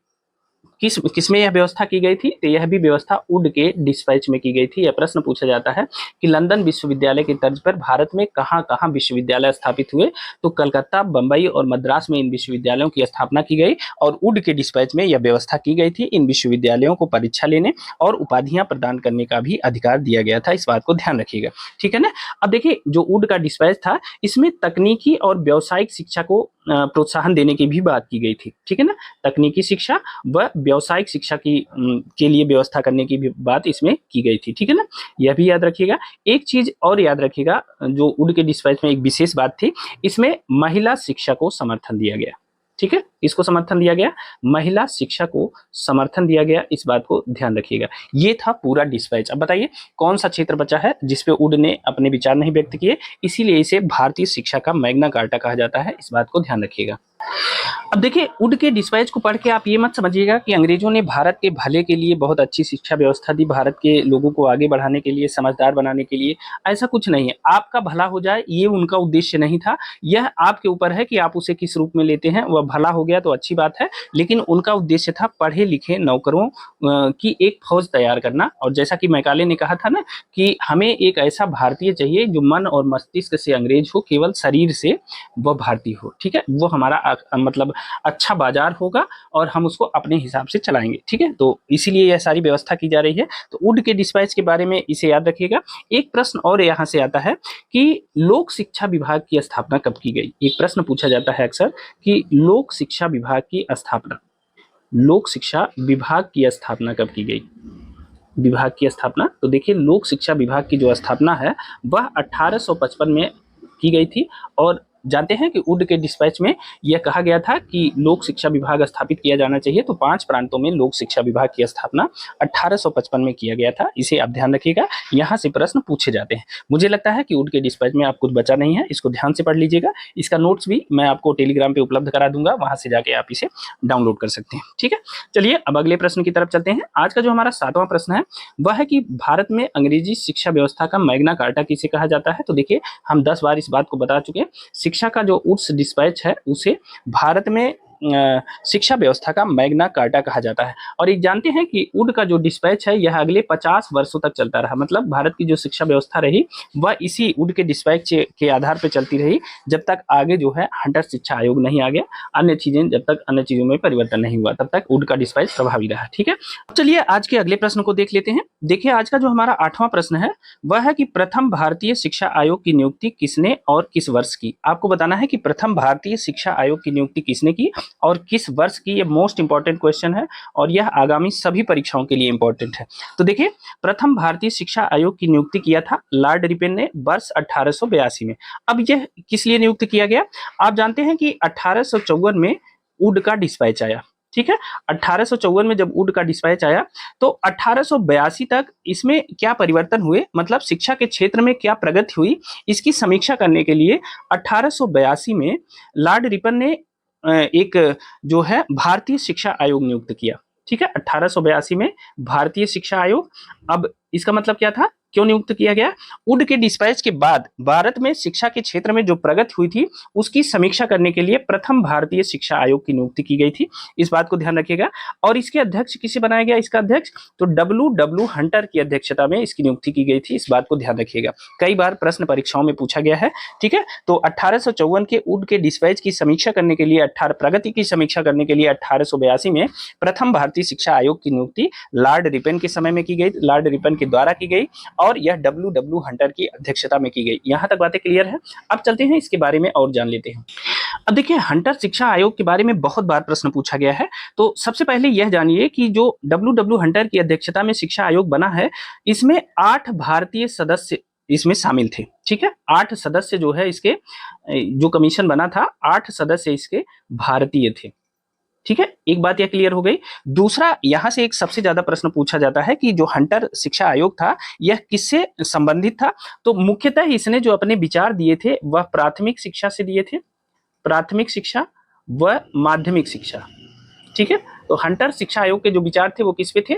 किसमें यह व्यवस्था की गई थी, तो यह भी व्यवस्था वुड के डिस्पैच में की गई थी। यह प्रश्न पूछा जाता है कि लंदन विश्वविद्यालय की तर्ज पर भारत में कहां कहां विश्वविद्यालय स्थापित हुए, तो कलकत्ता, बंबई और मद्रास में इन विश्वविद्यालयों की स्थापना की गई और वुड के डिस्पैच में यह व्यवस्था की गई थी। इन विश्वविद्यालयों को परीक्षा लेने और उपाधियां प्रदान करने का भी अधिकार दिया गया था, इस बात को ध्यान रखिएगा। ठीक है ना, अब देखिए जो वुड का डिस्पैच था, इसमें तकनीकी और व्यावसायिक शिक्षा को प्रोत्साहन देने की भी बात की गई थी, ठीक है ना। तकनीकी शिक्षा व व्यावसायिक शिक्षा की के लिए व्यवस्था करने की भी बात इसमें की गई थी, ठीक है ना। यह भी याद रखिएगा। एक चीज और याद रखिएगा, जो वुड के डिस्पैच में एक विशेष बात थी, इसमें महिला शिक्षा को समर्थन दिया गया, ठीक है। इसको समर्थन दिया गया, महिला शिक्षा को समर्थन दिया गया, इस बात को ध्यान रखिएगा। ये था पूरा डिस्पैच। अब बताइए कौन सा क्षेत्र बचा है जिसपे वुड ने अपने विचार नहीं व्यक्त किए, इसीलिए इसे भारतीय शिक्षा का मैग्ना कार्टा कहा जाता है, इस बात को ध्यान रखिएगा। अब देखिए वुड के डिस्पैच को पढ़ के आप ये मत समझिएगा कि अंग्रेजों ने भारत के भले के लिए बहुत अच्छी शिक्षा व्यवस्था दी, भारत के लोगों को आगे बढ़ाने के लिए, समझदार बनाने के लिए। ऐसा कुछ नहीं है। आपका भला हो जाए ये उनका उद्देश्य नहीं था। यह आपके ऊपर है कि आप उसे किस रूप में लेते हैं। वह भला हो गया तो अच्छी बात है, लेकिन उनका उद्देश्य था पढ़े लिखे नौकरों की एक फौज तैयार करना। और जैसा कि मैकाले ने कहा था ना कि हमें एक ऐसा भारतीय चाहिए जो मन और मस्तिष्क से अंग्रेज हो, केवल शरीर से वह भारतीय हो, ठीक है। वो हमारा मतलब अच्छा बाजार होगा और हम उसको अपने हिसाब से चलाएंगे, ठीक है। तो इसीलिए यह सारी व्यवस्था की जा रही है। तो वुड के डिस्पैच के बारे में इसे याद रखिएगा। एक प्रश्न और यहाँ से आता है कि लोक शिक्षा विभाग की स्थापना कब की गई। एक प्रश्न पूछा जाता है अक्सर कि लोक शिक्षा विभाग की स्थापना, लोक शिक्षा विभाग की स्थापना कब की गई। विभाग की स्थापना, तो देखिए लोक शिक्षा विभाग की जो स्थापना है वह 1855 में की गई थी। और जानते हैं कि वुड के डिस्पैच में यह कहा गया था कि लोक शिक्षा विभाग स्थापित किया जाना चाहिए। तो 5 प्रांतों में लोक शिक्षा विभाग की स्थापना 1855 में किया गया था। इसे आप ध्यान रखिएगा, यहाँ से प्रश्न पूछे जाते हैं। मुझे लगता है कि वुड के डिस्पैच में आप कुछ बचा नहीं है, इसको ध्यान से पढ़ लीजिएगा। इसका नोट्स भी मैं आपको टेलीग्राम पे उपलब्ध करा दूंगा, वहां से जाके आप इसे डाउनलोड कर सकते हैं, ठीक है। चलिए अब अगले प्रश्न की तरफ चलते हैं। आज का जो हमारा 7वां प्रश्न है वह है कि भारत में अंग्रेजी शिक्षा व्यवस्था का मैग्ना कार्टा किसे कहा जाता है। तो देखिए हम 10 बार इस बात को बता चुके हैं। शिक्षा का जो उच्च डिस्पैच है उसे भारत में शिक्षा व्यवस्था का मैग्ना कार्टा कहा जाता है। और एक जानते हैं कि वुड का जो डिस्पैच है यह अगले 50 वर्षों तक चलता रहा। मतलब भारत की जो शिक्षा व्यवस्था रही वह इसी वुड के डिस्पैच के आधार पर चलती रही, जब तक आगे जो है हंटर शिक्षा आयोग नहीं आ गया। अन्य चीजें जब तक अन्य चीजों में परिवर्तन नहीं हुआ तब तक वुड का डिस्पैच प्रभावी रहा, ठीक है। चलिए आज के अगले प्रश्न को देख लेते हैं। देखिए आज का जो हमारा 8वां प्रश्न है वह है कि प्रथम भारतीय शिक्षा आयोग की नियुक्ति किसने और किस वर्ष की। आपको बताना है कि प्रथम भारतीय शिक्षा आयोग की नियुक्ति किसने की और किस वर्ष की। ये मोस्ट इंपॉर्टेंट क्वेश्चन है और यह आगामी सभी परीक्षाओं के लिए इंपॉर्टेंट है। तो देखिए प्रथम भारतीय शिक्षा आयोग की नियुक्ति किया था लॉर्ड रिपेन ने वर्ष 1882 में। अब यह किस लिए नियुक्त किया गया। आप जानते हैं कि 1854 में वुड का डिस्पैच आया, ठीक है। 1854 में जब वुड का डिस्पैच आया तो 1882 तक इसमें क्या परिवर्तन हुए, मतलब शिक्षा के क्षेत्र में क्या प्रगति हुई, इसकी समीक्षा करने के लिए 1882 में लॉर्ड रिपन ने एक जो है भारतीय शिक्षा आयोग नियुक्त किया, ठीक है। 1882 में भारतीय शिक्षा आयोग। अब इसका मतलब क्या था, क्यों नियुक्त किया गया। वुड के डिस्पैच के बाद भारत में शिक्षा के क्षेत्र में जो प्रगति हुई थी उसकी समीक्षा करने के लिए प्रथम भारतीय शिक्षा आयोग की नियुक्ति की गई थी, इस बात को ध्यान रखिएगा। और इसके अध्यक्ष किसे बनाया गया, इसका अध्यक्ष तो डब्ल्यू हंटर की अध्यक्षता में इसकी नियुक्ति की गई थी, इस बात को ध्यान रखिएगा। कई बार प्रश्न परीक्षाओं में पूछा गया है, ठीक है। तो 1854 के वुड के डिस्पैच की समीक्षा करने के लिए प्रगति की समीक्षा करने के लिए 1882 में प्रथम भारतीय शिक्षा आयोग की नियुक्ति लॉर्ड रिपन के समय में की गई, लॉर्ड रिपन के द्वारा की गई और यह डब्ल्यू हंटर की अध्यक्षता में की गई। यहां तक बातें क्लियर है। अब चलते हैं इसके बारे में और जान लेते हैं। अब देखिए हंटर शिक्षा आयोग के बारे में बहुत बार प्रश्न पूछा गया है। तो सबसे पहले यह जानिए कि जो डब्ल्यू हंटर की अध्यक्षता में शिक्षा आयोग बना है इसमें 8 भारतीय सदस्य इसमें शामिल थे, ठीक है। 8 सदस्य जो है इसके जो कमीशन बना था 8 सदस्य इसके भारतीय थे, ठीक है। एक बात यह क्लियर हो गई। दूसरा यहां से एक सबसे ज्यादा प्रश्न पूछा जाता है कि जो हंटर शिक्षा आयोग था यह किससे संबंधित था। तो मुख्यतः इसने जो अपने विचार दिए थे वह प्राथमिक शिक्षा से दिए थे, प्राथमिक शिक्षा व माध्यमिक शिक्षा, ठीक है। तो हंटर शिक्षा आयोग के जो विचार थे वो किस पे थे,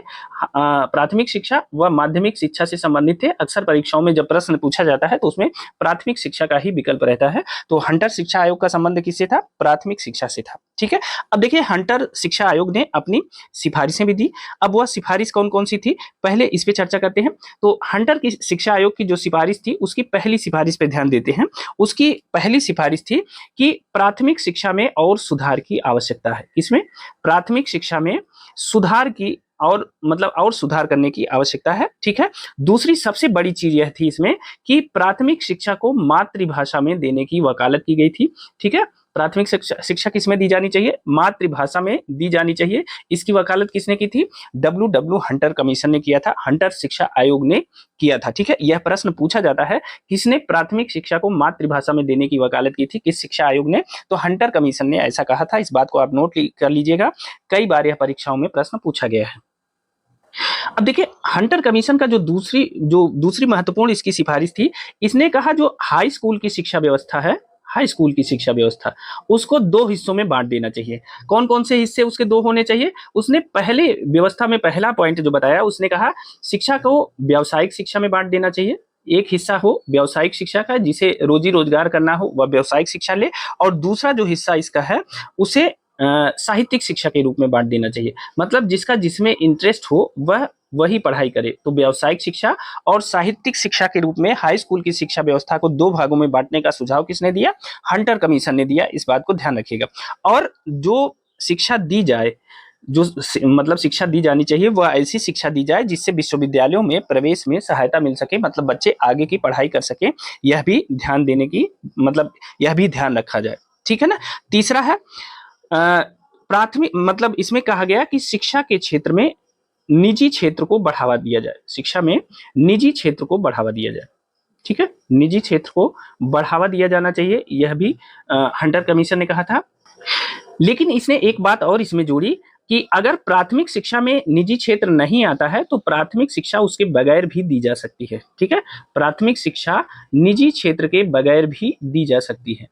प्राथमिक शिक्षा व माध्यमिक शिक्षा से संबंधित थे। अक्सर परीक्षाओं में जब प्रश्न पूछा जाता है तो उसमें प्राथमिक शिक्षा का ही विकल्प रहता है। तो हंटर शिक्षा आयोग का संबंध किससे था, प्राथमिक शिक्षा से था, ठीक है। अब देखिए हंटर शिक्षा आयोग ने अपनी सिफारिशें भी दी। अब वह सिफारिश कौन कौन सी थी पहले इस पे चर्चा करते हैं। तो हंटर की शिक्षा आयोग की जो सिफारिश थी उसकी पहली सिफारिश पे ध्यान देते हैं। उसकी पहली सिफारिश थी कि प्राथमिक शिक्षा में और सुधार की आवश्यकता है। इसमें प्राथमिक शिक्षा में सुधार की और मतलब और सुधार करने की आवश्यकता है, ठीक है। दूसरी सबसे बड़ी चीज यह थी इसमें कि प्राथमिक शिक्षा को मातृभाषा में देने की वकालत की गई थी, ठीक है। प्राथमिक शिक्षा किसमें दी जानी चाहिए? मातृभाषा में दी जानी चाहिए। इसकी वकालत किसने की थी? डब्ल्यू हंटर कमीशन ने किया था, हंटर शिक्षा आयोग ने किया था। ठीक है, यह प्रश्न पूछा जाता है, किसने प्राथमिक शिक्षा को मातृभाषा में देने की वकालत की थी, किस शिक्षा आयोग ने? तो हंटर कमीशन ने ऐसा कहा था। इस बात को आप नोट कर लीजिएगा, कई बार यह परीक्षाओं में प्रश्न पूछा गया है। अब देखिए, हंटर कमीशन का जो दूसरी महत्वपूर्ण इसकी सिफारिश थी, इसने कहा जो हाई स्कूल की शिक्षा व्यवस्था है, हाई स्कूल की शिक्षा व्यवस्था, उसको दो हिस्सों में बांट देना चाहिए। कौन कौन से हिस्से उसके दो होने चाहिए? उसने पहले व्यवस्था में पहला पॉइंट जो बताया, उसने कहा शिक्षा को व्यावसायिक शिक्षा में बांट देना चाहिए। एक हिस्सा हो व्यावसायिक शिक्षा का, जिसे रोजी रोजगार करना हो वह व्यावसायिक शिक्षा ले, और दूसरा जो हिस्सा इसका है उसे साहित्यिक शिक्षा के रूप में बांट देना चाहिए। मतलब जिसका जिसमें इंटरेस्ट हो वह वही पढ़ाई करे। तो व्यावसायिक शिक्षा और साहित्यिक शिक्षा के रूप में हाई स्कूल की शिक्षा व्यवस्था को दो भागों में बांटने का सुझाव किसने दिया? हंटर कमीशन ने दिया। इस बात को ध्यान रखिएगा। और जो शिक्षा दी जाए, जो मतलब शिक्षा दी जानी चाहिए, वह ऐसी शिक्षा दी जाए जिससे विश्वविद्यालयों में प्रवेश में सहायता मिल सके, मतलब बच्चे आगे की पढ़ाई कर सके। यह भी ध्यान देने की, मतलब यह भी ध्यान रखा जाए। ठीक है ना। तीसरा है प्राथमिक, मतलब इसमें कहा गया कि शिक्षा के क्षेत्र में निजी क्षेत्र को बढ़ावा दिया जाए। शिक्षा में निजी क्षेत्र को बढ़ावा दिया जाए। ठीक है, निजी क्षेत्र को बढ़ावा दिया जाना चाहिए, यह भी हंटर कमीशन ने कहा था। लेकिन इसने एक बात और इसमें जोड़ी कि अगर प्राथमिक शिक्षा में निजी क्षेत्र नहीं आता है तो प्राथमिक शिक्षा उसके बगैर भी दी जा सकती है। ठीक है, प्राथमिक शिक्षा निजी क्षेत्र के बगैर भी दी जा सकती है।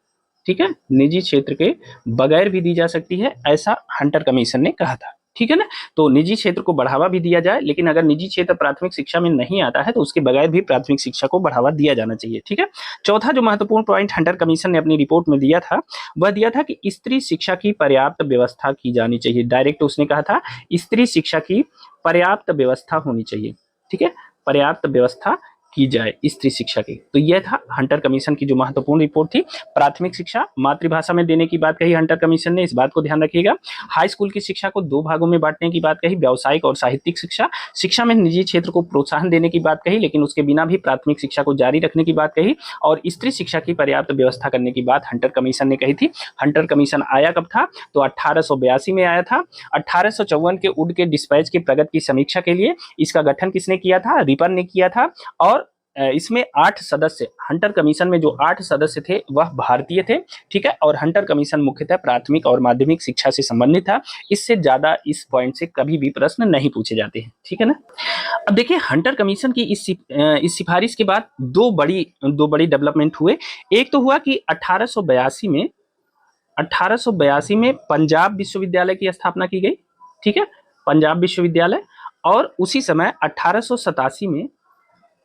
ठीक है, निजी क्षेत्र के बगैर भी दी जा सकती है, ऐसा हंटर कमीशन ने कहा था। ठीक है ना। तो निजी क्षेत्र को बढ़ावा भी दिया जाए, लेकिन अगर निजी क्षेत्र प्राथमिक शिक्षा में नहीं आता है तो उसके बगैर भी प्राथमिक शिक्षा को बढ़ावा दिया जाना चाहिए। ठीक है। चौथा जो महत्वपूर्ण पॉइंट हंटर कमीशन ने अपनी रिपोर्ट में दिया था, वह दिया था कि स्त्री शिक्षा की पर्याप्त व्यवस्था की जानी चाहिए। डायरेक्ट उसने कहा था स्त्री शिक्षा की पर्याप्त व्यवस्था होनी चाहिए। ठीक है, पर्याप्त व्यवस्था की जाए स्त्री शिक्षा की। तो यह था हंटर कमीशन की जो महत्वपूर्ण रिपोर्ट थी। प्राथमिक शिक्षा मातृभाषा में देने की बात कही हंटर कमीशन ने, इस बात को ध्यान रखिएगा। हाई स्कूल की शिक्षा को दो भागों में बांटने की बात कही, व्यावसायिक और साहित्यिक शिक्षा। शिक्षा में निजी क्षेत्र को प्रोत्साहन देने की बात कही, लेकिन उसके बिना भी प्राथमिक शिक्षा को जारी रखने की बात कही, और स्त्री शिक्षा की पर्याप्त व्यवस्था करने की बात हंटर कमीशन ने कही थी। हंटर कमीशन आया कब था? तो 1882 में आया था। 1854 के वुड के डिस्पैच की प्रगति की समीक्षा के लिए इसका गठन किसने किया था? रिपर ने किया था। और इसमें 8 सदस्य, हंटर कमीशन में जो 8 सदस्य थे वह भारतीय थे। ठीक है, और हंटर कमीशन मुख्यतः प्राथमिक और माध्यमिक शिक्षा से संबंधित था। इससे ज्यादा इस पॉइंट से कभी भी प्रश्न नहीं पूछे जाते हैं। ठीक है ना। अब देखिए, हंटर कमीशन की इस सिफारिश के बाद दो बड़ी डेवलपमेंट हुए। एक तो हुआ कि 1882 में पंजाब विश्वविद्यालय की स्थापना की गई। ठीक है, पंजाब विश्वविद्यालय। और उसी समय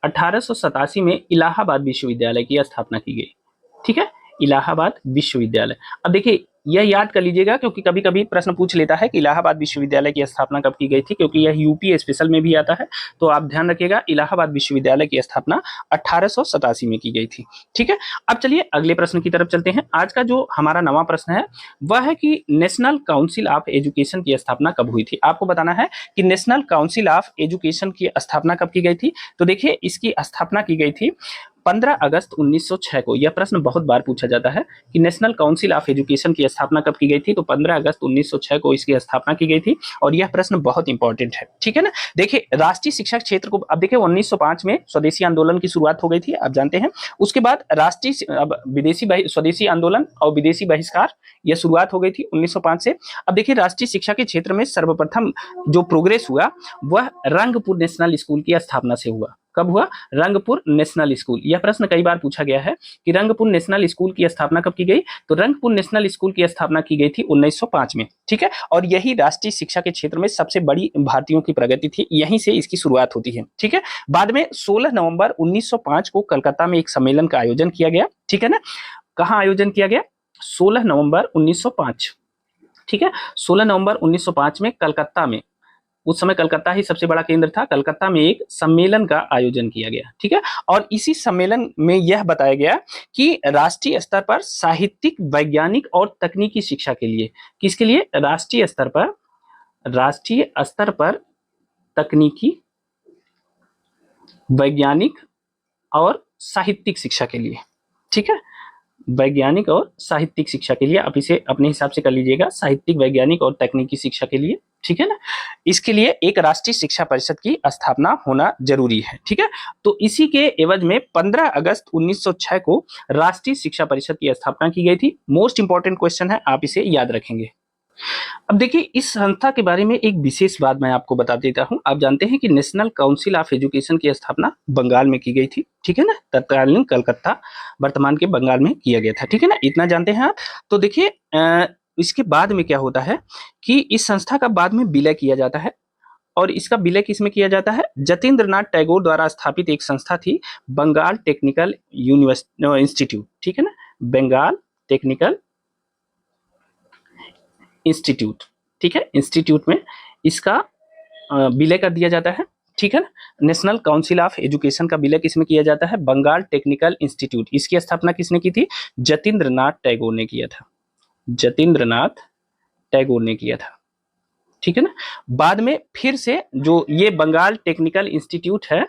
1887 में इलाहाबाद विश्वविद्यालय की स्थापना की गई। ठीक है, इलाहाबाद विश्वविद्यालय। अब देखिए, यह याद कर लीजिएगा क्योंकि कभी कभी प्रश्न पूछ लेता है कि इलाहाबाद विश्वविद्यालय की स्थापना कब की गई थी, क्योंकि यह यूपी स्पेशल में भी आता है। तो आप ध्यान रखिएगा, इलाहाबाद विश्वविद्यालय की स्थापना 1887 में की गई थी। ठीक है। अब चलिए अगले प्रश्न की तरफ चलते हैं। आज का जो हमारा नवा प्रश्न है वह है कि नेशनल काउंसिल ऑफ एजुकेशन की स्थापना कब हुई थी। आपको बताना है कि नेशनल काउंसिल ऑफ एजुकेशन की स्थापना कब की गई थी। तो देखिए, इसकी स्थापना की गई थी 15 अगस्त 1906 को। यह प्रश्न बहुत बार पूछा जाता है कि नेशनल काउंसिल ऑफ एजुकेशन की स्थापना कब की गई थी। तो 15 अगस्त 1906 को इसकी स्थापना की गई थी, और यह प्रश्न बहुत इंपॉर्टेंट है। ठीक है ना। देखिए, राष्ट्रीय शिक्षा क्षेत्र को, अब देखिए 1905 में स्वदेशी आंदोलन की शुरुआत हो गई थी, आप जानते हैं। उसके बाद राष्ट्रीय, अब स्वदेशी आंदोलन और विदेशी बहिष्कार, यह शुरुआत हो गई थी 1905 से। अब देखिए, राष्ट्रीय शिक्षा के क्षेत्र में सर्वप्रथम जो प्रोग्रेस हुआ वह रंगपुर नेशनल स्कूल की स्थापना से हुआ। कब हुआ? Rangpur national school. यह प्रश्न कई बार पूछा गया है कि रंगपुर नेशनल स्कूल की स्थापना कब की गई। तो रंगपुर नेशनल स्कूल की स्थापना की गई थी 1905 में। ठीक है, और यही राष्ट्रीय शिक्षा के क्षेत्र में सबसे बड़ी भारतीयों की प्रगति थी, यहीं से इसकी शुरुआत होती है। ठीक है, बाद में 16 नवंबर 1905 को कलकत्ता में एक सम्मेलन का आयोजन किया गया। ठीक है ना। कहाँ आयोजन किया गया? 16 नवंबर 1905। ठीक है, 16 नवंबर 1905 में कलकत्ता में, उस समय कलकत्ता ही सबसे बड़ा केंद्र था, कलकत्ता में एक सम्मेलन का आयोजन किया गया। ठीक है, और इसी सम्मेलन में यह बताया गया कि राष्ट्रीय स्तर पर साहित्यिक, वैज्ञानिक और तकनीकी शिक्षा के लिए, किसके लिए? राष्ट्रीय स्तर पर तकनीकी, वैज्ञानिक और साहित्यिक शिक्षा के लिए। ठीक है, वैज्ञानिक और साहित्यिक शिक्षा के लिए, आप इसे अपने हिसाब से कर लीजिएगा, साहित्यिक, वैज्ञानिक और तकनीकी शिक्षा के लिए, ठीक है ना। इसके लिए एक राष्ट्रीय शिक्षा परिषद की स्थापना होना जरूरी है, ठीक है। तो इसी के एवज में 15 अगस्त 1906 को राष्ट्रीय शिक्षा परिषद की स्थापना की गई थी। मोस्ट इंपॉर्टेंट क्वेश्चन है, आप इसे याद रखेंगे। अब देखिए, इस संस्था के बारे में एक विशेष बात मैं आपको बता देता हूं। आप जानते हैं कि नेशनल काउंसिल ऑफ एजुकेशन की स्थापना बंगाल में की गई थी, ठीक है ना, तत्कालीन कलकत्ता, वर्तमान के बंगाल में किया गया था, ठीक है ना, इतना जानते हैं आप। तो देखिए इसके बाद में क्या होता है कि इस संस्था का बाद में विलय किया जाता है, और इसका विलय किसमें किया जाता है, जतीन्द्रनाथ टैगोर द्वारा स्थापित एक संस्था थी, बंगाल टेक्निकल इंस्टीट्यूट, ठीक है ना, बंगाल टेक्निकल इंस्टीट्यूट, ठीक है, इंस्टीट्यूट में इसका विलय कर दिया जाता है, ठीक है ना। नेशनल काउंसिल ऑफ एजुकेशन का विलय किसमें किया जाता है, बंगाल टेक्निकल इंस्टीट्यूट। इसकी स्थापना किसने की थी, जतीन्द्रनाथ टैगोर ने किया था, जतीन्द्रनाथ टैगोर ने किया था, ठीक है ना। बाद में फिर से जो ये बंगाल टेक्निकल इंस्टीट्यूट है,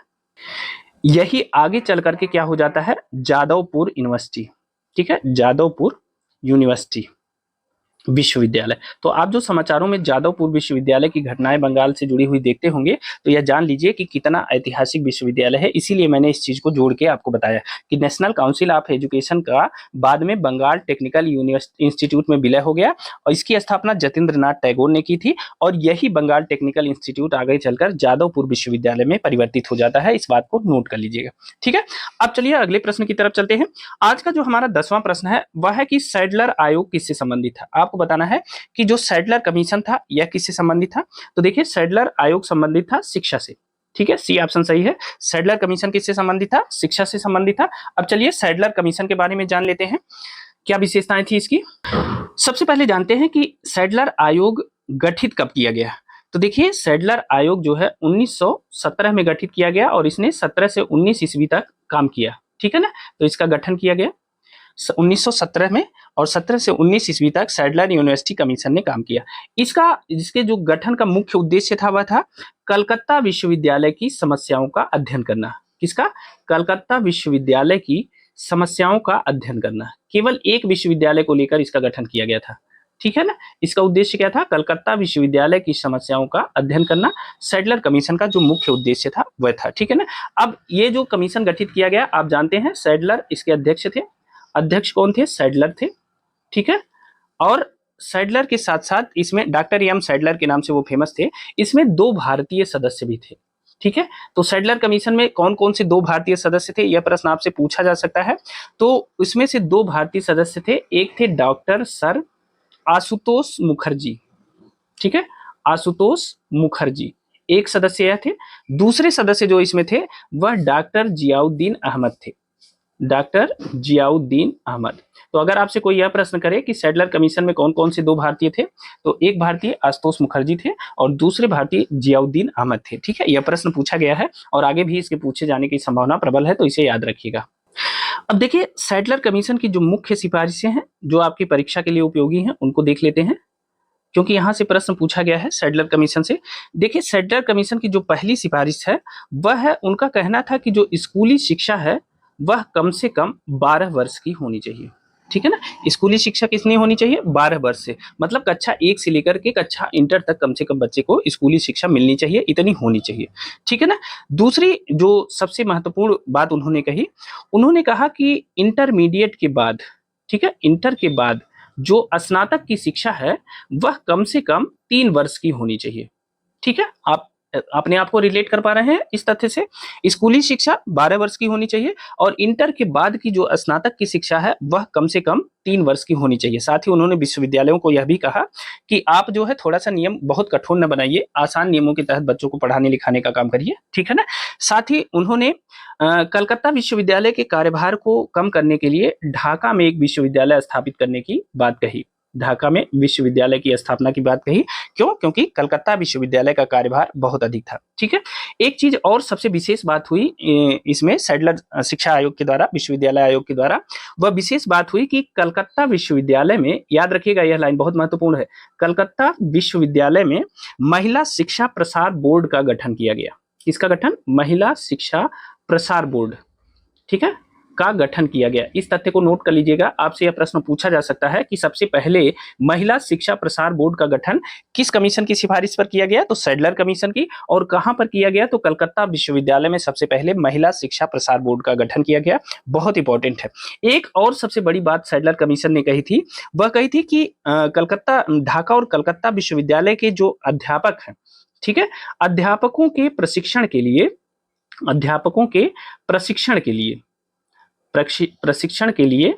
यही आगे चल करके क्या हो जाता है, जादवपुर यूनिवर्सिटी, ठीक है, जादवपुर यूनिवर्सिटी विश्वविद्यालय। तो आप जो समाचारों में जादवपुर विश्वविद्यालय की घटनाएं बंगाल से जुड़ी हुई देखते होंगे, तो यह जान लीजिए कि कितना ऐतिहासिक विश्वविद्यालय है। इसीलिए मैंने इस चीज को जोड़ के आपको बताया कि नेशनल काउंसिल ऑफ एजुकेशन का बाद में बंगाल टेक्निकल इंस्टीट्यूट में विलय हो गया, और इसकी स्थापना जतीन्द्रनाथ टैगोर ने की थी, और यही बंगाल टेक्निकल इंस्टीट्यूट आगे चलकर जादवपुर विश्वविद्यालय में परिवर्तित हो जाता है। इस बात को नोट कर लीजिएगा, ठीक है। अब चलिए अगले प्रश्न की तरफ चलते हैं। आज का जो हमारा 10वां प्रश्न है वह है कि सैडलर आयोग किससे संबंधित था। आपको बताना है कि जो सैडलर कमीशन था यह किससे संबंधित था। तो देखिए, सैडलर आयोग संबंधित था शिक्षा से, ठीक है, सी ऑप्शन सही है। सैडलर कमीशन किससे संबंधित था, शिक्षा से संबंधित था। अब चलिए सैडलर कमीशन के बारे में जान लेते हैं, क्या विशेषताएं थी इसकी। सबसे पहले जानते हैं कि सैडलर आयोग गठित कब किया गया। तो देखिए, सैडलर आयोग जो है 1917 में गठित किया गया, और इसने 17 से 19 ईस्वी तक काम किया, ठीक है ना। तो इसका गठन किया गया 1917 में, और 17 से 19 ईस्वी तक सैडलर यूनिवर्सिटी कमीशन ने काम किया। इसके जो गठन का मुख्य उद्देश्य था वह था कलकत्ता विश्वविद्यालय की समस्याओं का अध्ययन करना। किसका, कलकत्ता विश्वविद्यालय की समस्याओं का अध्ययन करना। केवल एक विश्वविद्यालय को लेकर इसका गठन किया गया था, ठीक है ना। इसका उद्देश्य क्या था, कलकत्ता विश्वविद्यालय की समस्याओं का अध्ययन करना। सैडलर कमीशन का जो मुख्य उद्देश्य था वह था, ठीक है ना। अब ये जो कमीशन गठित किया गया, आप जानते हैं सैडलर इसके अध्यक्ष थे। अध्यक्ष कौन थे, सैडलर थे, ठीक है। और सैडलर के साथ साथ इसमें डॉक्टर एम सैडलर के नाम से वो फेमस थे। इसमें 2 भारतीय सदस्य भी थे, ठीक है। तो सैडलर कमीशन में कौन कौन से 2 भारतीय सदस्य थे, यह प्रश्न आपसे पूछा जा सकता है। तो इसमें से 2 भारतीय सदस्य थे, एक थे डॉक्टर सर आशुतोष मुखर्जी, ठीक है, आशुतोष मुखर्जी एक सदस्य यह थे। दूसरे सदस्य जो इसमें थे वह डॉक्टर जियाउद्दीन अहमद थे, डॉक्टर जियाउद्दीन अहमद। तो अगर आपसे कोई यह प्रश्न करे कि सैडलर कमीशन में कौन कौन से 2 भारतीय थे, तो एक भारतीय आशुतोष मुखर्जी थे और दूसरे भारतीय जियाउद्दीन अहमद थे, ठीक है। यह प्रश्न पूछा गया है और आगे भी इसके पूछे जाने की संभावना प्रबल है, तो इसे याद रखिएगा। अब देखिए, सैडलर कमीशन की जो मुख्य सिफारिशें हैं जो आपकी परीक्षा के लिए उपयोगी हैं उनको देख लेते हैं, क्योंकि यहां से प्रश्न पूछा गया है सैडलर कमीशन से। देखिए, सैडलर कमीशन की जो पहली सिफारिश है वह है, उनका कहना था कि जो स्कूली शिक्षा है वह कम से कम 12 वर्ष की होनी चाहिए, ठीक है ना। स्कूली शिक्षा कितनी होनी चाहिए, 12 वर्ष से, मतलब कक्षा 1 से लेकर के कक्षा इंटर तक कम से कम बच्चे को स्कूली शिक्षा मिलनी चाहिए, इतनी होनी चाहिए, ठीक है ना। दूसरी जो सबसे महत्वपूर्ण बात उन्होंने कही, उन्होंने कहा कि इंटरमीडिएट के बाद, ठीक है, इंटर के बाद जो स्नातक की शिक्षा है वह कम से कम 3 वर्ष की होनी चाहिए, ठीक है। आप अपने आप को रिलेट कर पा रहे हैं इस तथ्य से। स्कूली शिक्षा 12 वर्ष की होनी चाहिए, और इंटर के बाद की जो स्नातक की शिक्षा है वह कम से कम 3 वर्ष की होनी चाहिए। साथ ही उन्होंने विश्वविद्यालयों को यह भी कहा कि आप जो है थोड़ा सा नियम बहुत कठोर न बनाइए, आसान नियमों के तहत बच्चों को पढ़ाने लिखाने का काम करिए, ठीक है ना। साथ ही उन्होंने कलकत्ता विश्वविद्यालय के कार्यभार को कम करने के लिए ढाका में एक विश्वविद्यालय स्थापित करने की बात कही, ढाका में विश्वविद्यालय की स्थापना की बात कही। क्यों, क्योंकि कलकत्ता विश्वविद्यालय का कार्यभार बहुत अधिक था, ठीक है। एक चीज और सबसे विशेष बात हुई इसमें सैडलर शिक्षा आयोग के द्वारा, विश्वविद्यालय आयोग के द्वारा, वह विशेष बात हुई कि कलकत्ता विश्वविद्यालय में, याद रखिएगा यह लाइन बहुत महत्वपूर्ण है, कलकत्ता विश्वविद्यालय में महिला शिक्षा प्रसार बोर्ड का गठन किया गया। किसका गठन, महिला शिक्षा प्रसार बोर्ड, ठीक है, का गठन किया गया। इस तथ्य को नोट कर लीजिएगा, आपसे यह प्रश्न पूछा जा सकता है कि सबसे पहले महिला शिक्षा प्रसार बोर्ड का गठन किस कमीशन की सिफारिश पर किया गया, तो सैडलर कमीशन की। और कहां पर किया गया, तो कलकत्ता विश्वविद्यालय में सबसे पहले महिला शिक्षा प्रसार बोर्ड का गठन किया गया। बहुत इंपॉर्टेंट है। एक और सबसे बड़ी बात सैडलर कमीशन ने कही थी, वह कही थी कि कलकत्ता, ढाका और कलकत्ता विश्वविद्यालय के जो अध्यापक हैं, ठीक है, अध्यापकों के प्रशिक्षण के लिए, अध्यापकों के प्रशिक्षण के लिए, प्रशिक्षण के लिए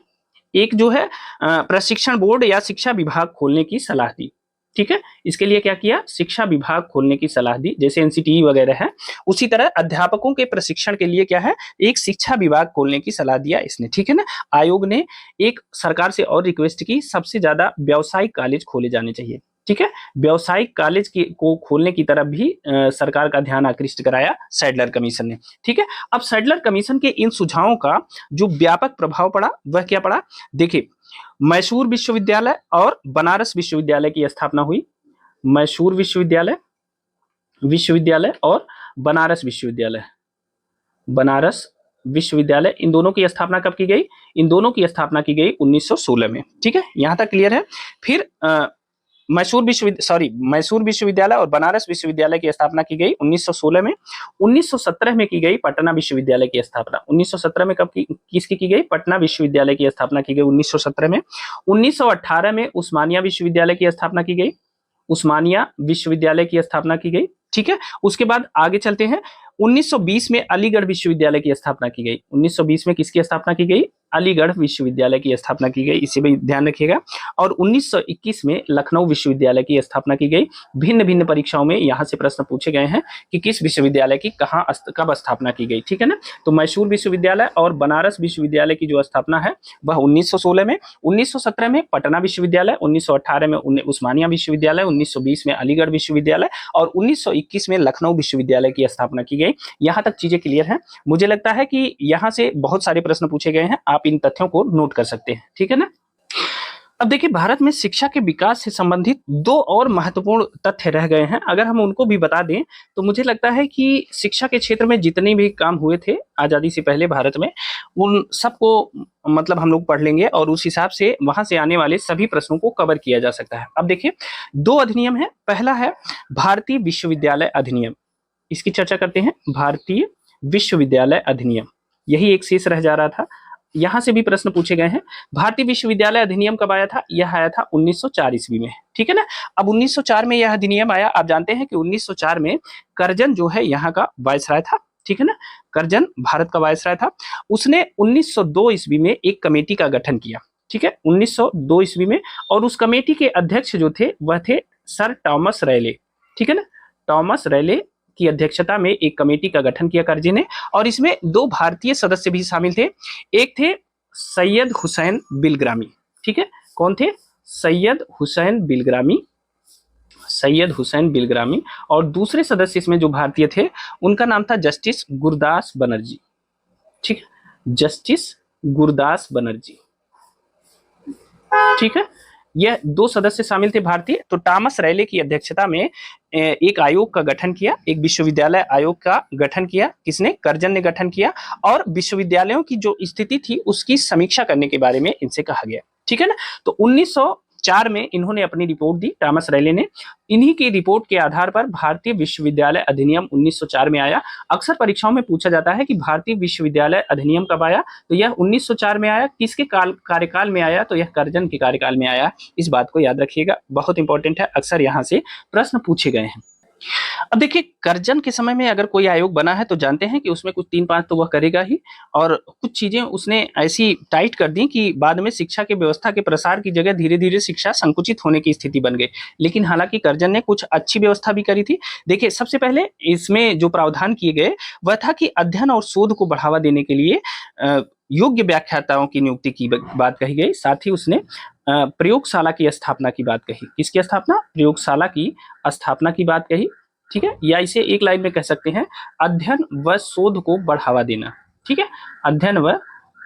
एक जो है प्रशिक्षण बोर्ड या शिक्षा विभाग खोलने की सलाह दी। ठीक है, इसके लिए क्या किया, शिक्षा विभाग खोलने की सलाह दी, जैसे एनसीटीई वगैरह है, उसी तरह अध्यापकों के प्रशिक्षण के लिए क्या है, एक शिक्षा विभाग खोलने की सलाह दिया इसने। ठीक है ना। आयोग ने एक सरकार से और रिक्वेस्ट की, सबसे ज्यादा व्यावसायिक कॉलेज खोले जाने चाहिए। ठीक है, व्यावसायिक कॉलेज को खोलने की तरफ भी सरकार का ध्यान आकृष्ट कराया सैडलर कमीशन ने। ठीक है, अब सैडलर कमीशन के इन सुझावों का जो व्यापक प्रभाव पड़ा वह क्या पड़ा, देखिए, मैसूर विश्वविद्यालय और बनारस विश्वविद्यालय की स्थापना हुई। मैसूर विश्वविद्यालय और बनारस विश्वविद्यालय, बनारस विश्वविद्यालय, इन दोनों की स्थापना कब की गई, इन दोनों की स्थापना की गई 1916 में। ठीक है, यहां तक क्लियर है। फिर मैसूर विश्वविद्यालय और बनारस विश्वविद्यालय की स्थापना की गई 1916 में। 1917 में की गई पटना विश्वविद्यालय की स्थापना। 1917 में कब किसकी की गई, पटना विश्वविद्यालय की स्थापना की गई 1917 में। 1918 में उस्मानिया विश्वविद्यालय की स्थापना की गई, उस्मानिया विश्वविद्यालय की स्थापना की गई। ठीक है, उसके बाद आगे चलते हैं। 1920 में अलीगढ़ विश्वविद्यालय की स्थापना की गई। 1920 में किसकी स्थापना की गई, अलीगढ़ विश्वविद्यालय की स्थापना की गई, इसे भी ध्यान रखिएगा। और 1921 में लखनऊ विश्वविद्यालय की स्थापना की गई। भिन्न भिन्न परीक्षाओं में यहां से प्रश्न पूछे गए हैं कि किस विश्वविद्यालय की कब स्थापना की गई। ठीक है ना, तो मैसूर विश्वविद्यालय और बनारस विश्वविद्यालय की जो स्थापना है वह 1916 में। 1917 में पटना विश्वविद्यालय, 1918 में उस्मानिया विश्वविद्यालय, 1920 में अलीगढ़ विश्वविद्यालय और 1921 में लखनऊ विश्वविद्यालय की स्थापना की गई। यहां तक चीजें क्लियर हैं। मुझे लगता है कि यहां से बहुत सारे प्रश्न पूछे गए हैं, आप इन तथ्यों को नोट कर सकते हैं। ठीक है ना। अब देखिए, भारत में शिक्षा के विकास से संबंधित दो और महत्वपूर्ण तथ्य रह गए हैं। अगर हम उनको भी बता दें तो मुझे लगता है कि शिक्षा के क्षेत्र में जितने भी काम हुए थे आजादी से पहले भारत में, उन सबको मतलब हम लोग पढ़ लेंगे और उस हिसाब से वहां से आने वाले सभी प्रश्नों को कवर किया जा सकता है। अब देखिए, दो अधिनियम है। पहला है भारतीय विश्वविद्यालय अधिनियम, इसकी चर्चा करते हैं। भारतीय विश्वविद्यालय अधिनियम, यही एक शेष रह जा रहा था, यहां से भी प्रश्न पूछे गए हैं। भारतीय विश्वविद्यालय अधिनियम कब आया था, यह आया था 1904 ईस्वी में। ठीक है ना। अब 1904 में यह अधिनियम आया। आप जानते हैं कि 1904 में करजन जो है यहाँ का वायसराय था। ठीक है ना, करजन भारत का वायसराय था। उसने 1902 ईस्वी में एक कमेटी का गठन किया। ठीक है, 1902 ईस्वी में, और उस कमेटी के अध्यक्ष जो थे वह थे सर टॉमस रैले। ठीक है ना, टॉमस रैले की अध्यक्षता में एक कमेटी का गठन किया करजी ने, और इसमें दो भारतीय सदस्य भी शामिल थे। एक थे सैयद हुसैन बिलग्रामी। ठीक है, कौन थे, सैयद हुसैन बिलग्रामी, सैयद हुसैन बिलग्रामी। और दूसरे सदस्य इसमें जो भारतीय थे उनका नाम था जस्टिस गुरदास बनर्जी। ठीक है, जस्टिस गुरदास बनर्जी। ठीक है, यह दो सदस्य शामिल थे भारतीय। तो टॉमस रैले की अध्यक्षता में एक आयोग का गठन किया, एक विश्वविद्यालय आयोग का गठन किया। किसने, करजन ने गठन किया। और विश्वविद्यालयों की जो स्थिति थी उसकी समीक्षा करने के बारे में इनसे कहा गया। ठीक है ना। तो 1904 में इन्होंने अपनी रिपोर्ट दी, टॉमस रैले ने। इन्हीं की रिपोर्ट के आधार पर भारतीय विश्वविद्यालय अधिनियम 1904 में आया। अक्सर परीक्षाओं में पूछा जाता है कि भारतीय विश्वविद्यालय अधिनियम कब आया, तो यह 1904 में आया। किसके कार्यकाल में आया, तो यह करजन के कार्यकाल में आया। इस बात को याद रखिएगा, बहुत इंपॉर्टेंट है, अक्सर यहां से प्रश्न पूछे गए हैं। अब देखिए, करजन के समय में अगर कोई आयोग बना है तो जानते हैं कि उसमें कुछ 3-5 तो वह करेगा ही, और कुछ चीजें उसने ऐसी टाइट कर दी कि बाद में शिक्षा की व्यवस्था के प्रसार की जगह धीरे धीरे शिक्षा संकुचित होने की स्थिति बन गई। लेकिन हालांकि करजन ने कुछ अच्छी व्यवस्था भी करी थी। देखिए, सबसे पहले इसमें जो प्रावधान किए गए वह था कि अध्ययन और शोध को बढ़ावा देने के लिए योग्य व्याख्याताओं की नियुक्ति की बात कही गई। साथ ही उसने प्रयोगशाला की स्थापना की बात कही। किसकी स्थापना, प्रयोगशाला की स्थापना की बात कही। ठीक है, या इसे एक लाइन में कह सकते हैं, अध्ययन व शोध को बढ़ावा देना। ठीक है, अध्ययन व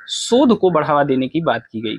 शोध को बढ़ावा देने की बात की गई।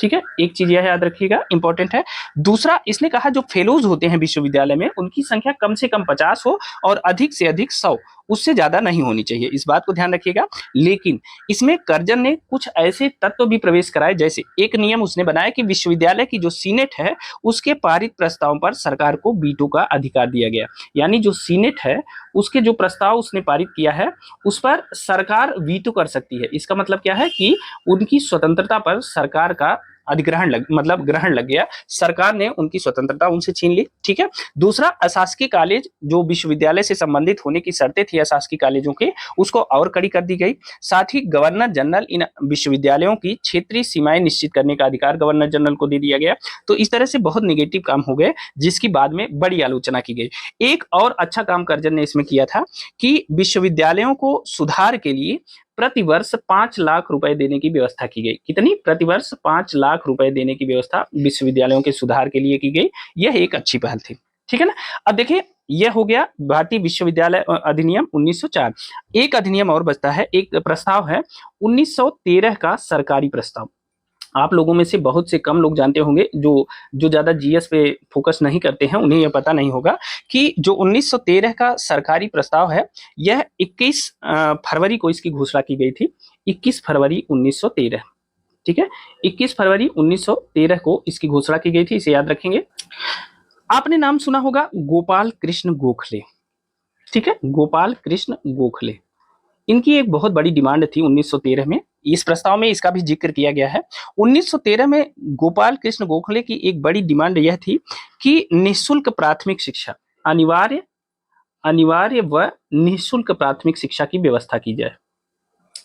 ठीक है, एक चीज यह याद रखिएगा, इंपॉर्टेंट है। दूसरा, इसने कहा जो फेलोज होते हैं विश्वविद्यालय में उनकी संख्या कम से कम 50 हो और अधिक से अधिक 100, उससे ज्यादा नहीं होनी चाहिए, इस बात को ध्यान रखिएगा। लेकिन इसमें कर्जन ने कुछ ऐसे तत्व भी प्रवेश कराए, जैसे एक नियम उसने बनाया कि विश्वविद्यालय की जो सीनेट है उसके पारित प्रस्तावों पर सरकार को वीटो का अधिकार दिया गया। यानी जो सीनेट है उसके जो प्रस्ताव उसने पारित किया है उस पर सरकार वीटो कर सकती है। इसका मतलब क्या है कि उनकी स्वतंत्रता पर सरकार का अधिग्रहण मतलब ग्रहण लग गया, सरकार ने उनकी स्वतंत्रता उनसे छीन ली। ठीक है। दूसरा, अशासकीय कॉलेज जो विश्वविद्यालय से संबंधित होने की शर्तें थी अशासकीय कॉलेजों के, उसको और कड़ी कर दी गई। साथ ही गवर्नर जनरल इन विश्वविद्यालयों की क्षेत्रीय सीमाएं निश्चित करने का अधिकार गवर्नर जनरल को दे दिया गया। तो इस तरह से बहुत निगेटिव काम हो गए जिसकी बाद में बड़ी आलोचना की गई। एक और अच्छा काम कर्जन ने इसमें किया था कि विश्वविद्यालयों को सुधार के लिए प्रतिवर्ष 5 लाख रुपए देने की व्यवस्था की गई। कितनी? प्रतिवर्ष 5 लाख रुपए देने की व्यवस्था विश्वविद्यालयों के सुधार के लिए की गई। यह एक अच्छी पहल थी। ठीक है ना। अब देखिए, यह हो गया भारतीय विश्वविद्यालय अधिनियम 1904। एक अधिनियम और बचता है, एक प्रस्ताव है 1913 का सरकारी प्रस्ताव। आप लोगों में से बहुत से कम लोग जानते होंगे, जो जो ज्यादा जीएस पे फोकस नहीं करते हैं उन्हें यह पता नहीं होगा कि जो 1913 का सरकारी प्रस्ताव है यह 21 फरवरी को इसकी घोषणा की गई थी। 21 फरवरी 1913। ठीक है, 21 फरवरी 1913 को इसकी घोषणा की गई थी, इसे याद रखेंगे। आपने नाम सुना होगा गोपाल कृष्ण गोखले। ठीक है, गोपाल कृष्ण गोखले। इनकी एक बहुत बड़ी डिमांड थी 1913 में, इस प्रस्ताव में इसका भी जिक्र किया गया है। 1913 में गोपाल कृष्ण गोखले की एक बड़ी डिमांड यह थी कि निःशुल्क प्राथमिक शिक्षा, अनिवार्य व निःशुल्क प्राथमिक शिक्षा की व्यवस्था की जाए।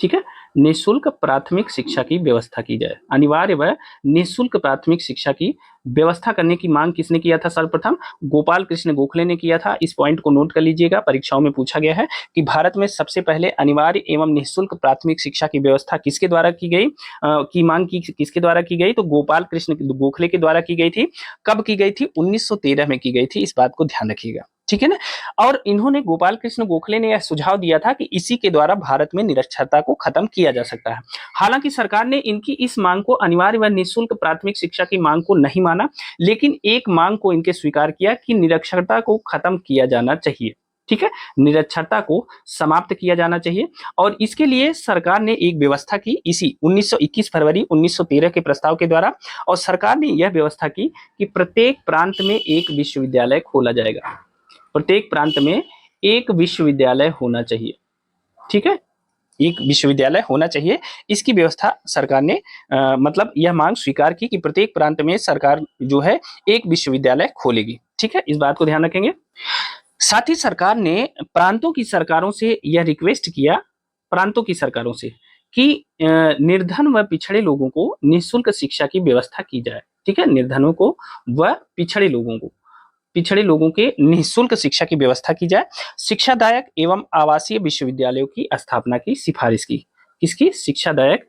ठीक है, निःशुल्क प्राथमिक शिक्षा की व्यवस्था की जाए। अनिवार्य व निःशुल्क प्राथमिक शिक्षा की व्यवस्था करने की मांग किसने किया था? सर्वप्रथम गोपाल कृष्ण गोखले ने किया था। इस पॉइंट को नोट कर लीजिएगा, परीक्षाओं में पूछा गया है कि भारत में सबसे पहले अनिवार्य एवं निःशुल्क प्राथमिक शिक्षा की व्यवस्था किसके द्वारा की गई, की मांग की किसके द्वारा की गई? तो गोपाल कृष्ण गोखले के द्वारा की गई थी। कब की गई थी? 1913 में की गई थी, इस बात को ध्यान रखिएगा। ठीक है ना। और इन्होंने, गोपाल कृष्ण गोखले ने यह सुझाव दिया था कि इसी के द्वारा भारत में निरक्षरता को खत्म किया जा सकता है। हालांकि सरकार ने इनकी इस मांग को, अनिवार्य व निःशुल्क प्राथमिक शिक्षा की मांग को नहीं माना, लेकिन एक मांग को इनके स्वीकार किया कि निरक्षरता को खत्म किया जाना चाहिए। ठीक है, निरक्षरता को समाप्त किया जाना चाहिए। और इसके लिए सरकार ने एक व्यवस्था की इसी 21 फरवरी 1913 के प्रस्ताव के द्वारा। और सरकार ने यह व्यवस्था की कि प्रत्येक प्रांत में एक विश्वविद्यालय खोला जाएगा। प्रत्येक प्रांत में एक विश्वविद्यालय होना चाहिए। ठीक है, एक विश्वविद्यालय होना चाहिए, इसकी व्यवस्था सरकार ने मतलब यह मांग स्वीकार की कि प्रत्येक प्रांत में सरकार जो है एक विश्वविद्यालय खोलेगी। ठीक है, इस बात को ध्यान रखेंगे। साथ ही सरकार ने प्रांतों की सरकारों से यह रिक्वेस्ट किया, प्रांतों की सरकारों से, कि निर्धन व पिछड़े लोगों को निःशुल्क शिक्षा की व्यवस्था की जाए। ठीक है, निर्धनों को व पिछड़े लोगों के निःशुल्क शिक्षा की व्यवस्था की जाए। शिक्षादायक एवं आवासीय विश्वविद्यालयों की स्थापना की सिफारिश की। किसकी? शिक्षादायक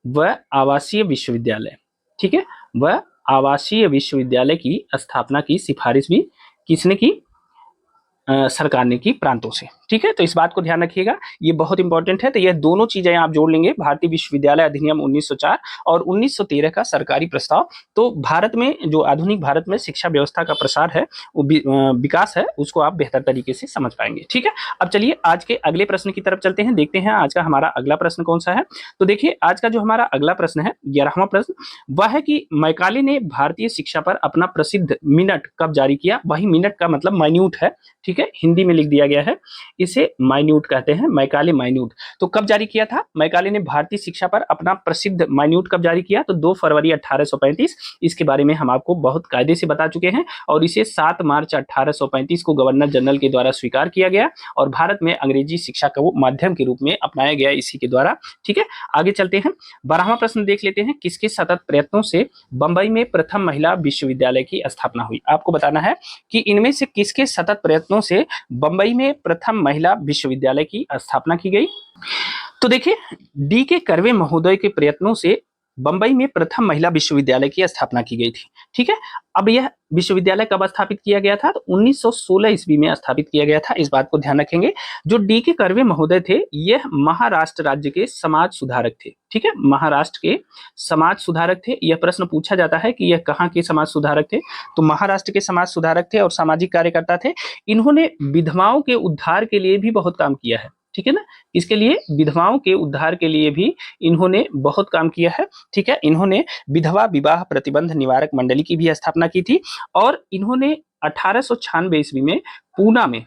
व आवासीय विश्वविद्यालय। ठीक है, व आवासीय विश्वविद्यालय की स्थापना की सिफारिश भी किसने की? सरकार ने की, प्रांतों से। ठीक है, तो इस बात को ध्यान रखिएगा, ये बहुत इंपॉर्टेंट है। तो ये दोनों चीजें आप जोड़ लेंगे, भारतीय विश्वविद्यालय अधिनियम 1904 और 1913 का सरकारी प्रस्ताव। तो भारत में, जो आधुनिक भारत में शिक्षा व्यवस्था का प्रसार है, वो विकास है, उसको आप बेहतर तरीके से समझ पाएंगे। ठीक है, अब चलिए आज के अगले प्रश्न की तरफ चलते हैं, देखते हैं आज का हमारा अगला प्रश्न कौन सा है। तो देखिए, आज का जो हमारा अगला प्रश्न है, 11वां प्रश्न, वह है कि मैकाले ने भारतीय शिक्षा पर अपना प्रसिद्ध मिनट कब जारी किया? वही मिनट का मतलब माइन्यूट है। ठीक है, हिंदी में लिख दिया गया है, इसे माइन्यूट कहते हैं, मैकाले माइन्यूट। तो कब जारी किया था? मैकाले ने भारतीय शिक्षा पर अपना प्रसिद्ध माइन्यूट कब जारी किया? तो 2 फरवरी 1835। इसके बारे में हम आपको बहुत कायदे से बता चुके हैं। और इसे 7 मार्च 1835 को गवर्नर जनरल के द्वारा स्वीकार किया गया और भारत में अंग्रेजी शिक्षा को माध्यम के रूप में अपनाया गया इसी के द्वारा। ठीक है, आगे चलते हैं। 12वां प्रश्न देख लेते हैं, किसके सतत प्रयत्नों से बंबई में प्रथम महिला विश्वविद्यालय की स्थापना हुई? आपको बताना है कि इनमें से किसके सतत प्रयत्नों से बंबई में प्रथम महिला विश्वविद्यालय की स्थापना की गई। तो देखिए, डी के कर्वे महोदय के प्रयत्नों से बंबई में प्रथम महिला विश्वविद्यालय की स्थापना की गई थी। ठीक है, अब यह विश्वविद्यालय कब स्थापित किया गया था? तो 1916 ईस्वी में स्थापित किया गया था। इस बात को ध्यान रखेंगे। जो डी के कर्वे महोदय थे, यह महाराष्ट्र राज्य के समाज सुधारक थे। ठीक है, महाराष्ट्र के समाज सुधारक थे। यह प्रश्न पूछा जाता है कि यह कहाँ के समाज सुधारक थे? तो महाराष्ट्र के समाज सुधारक थे और सामाजिक कार्यकर्ता थे। इन्होंने विधवाओं के उद्धार के लिए भी बहुत काम किया है। ठीक है ना, इसके लिए विधवाओं के उद्धार के लिए भी इन्होंने बहुत काम किया है। ठीक है, इन्होंने विधवा विवाह प्रतिबंध निवारक मंडली की भी स्थापना की थी और इन्होंने 1896 ईस्वी में पूना में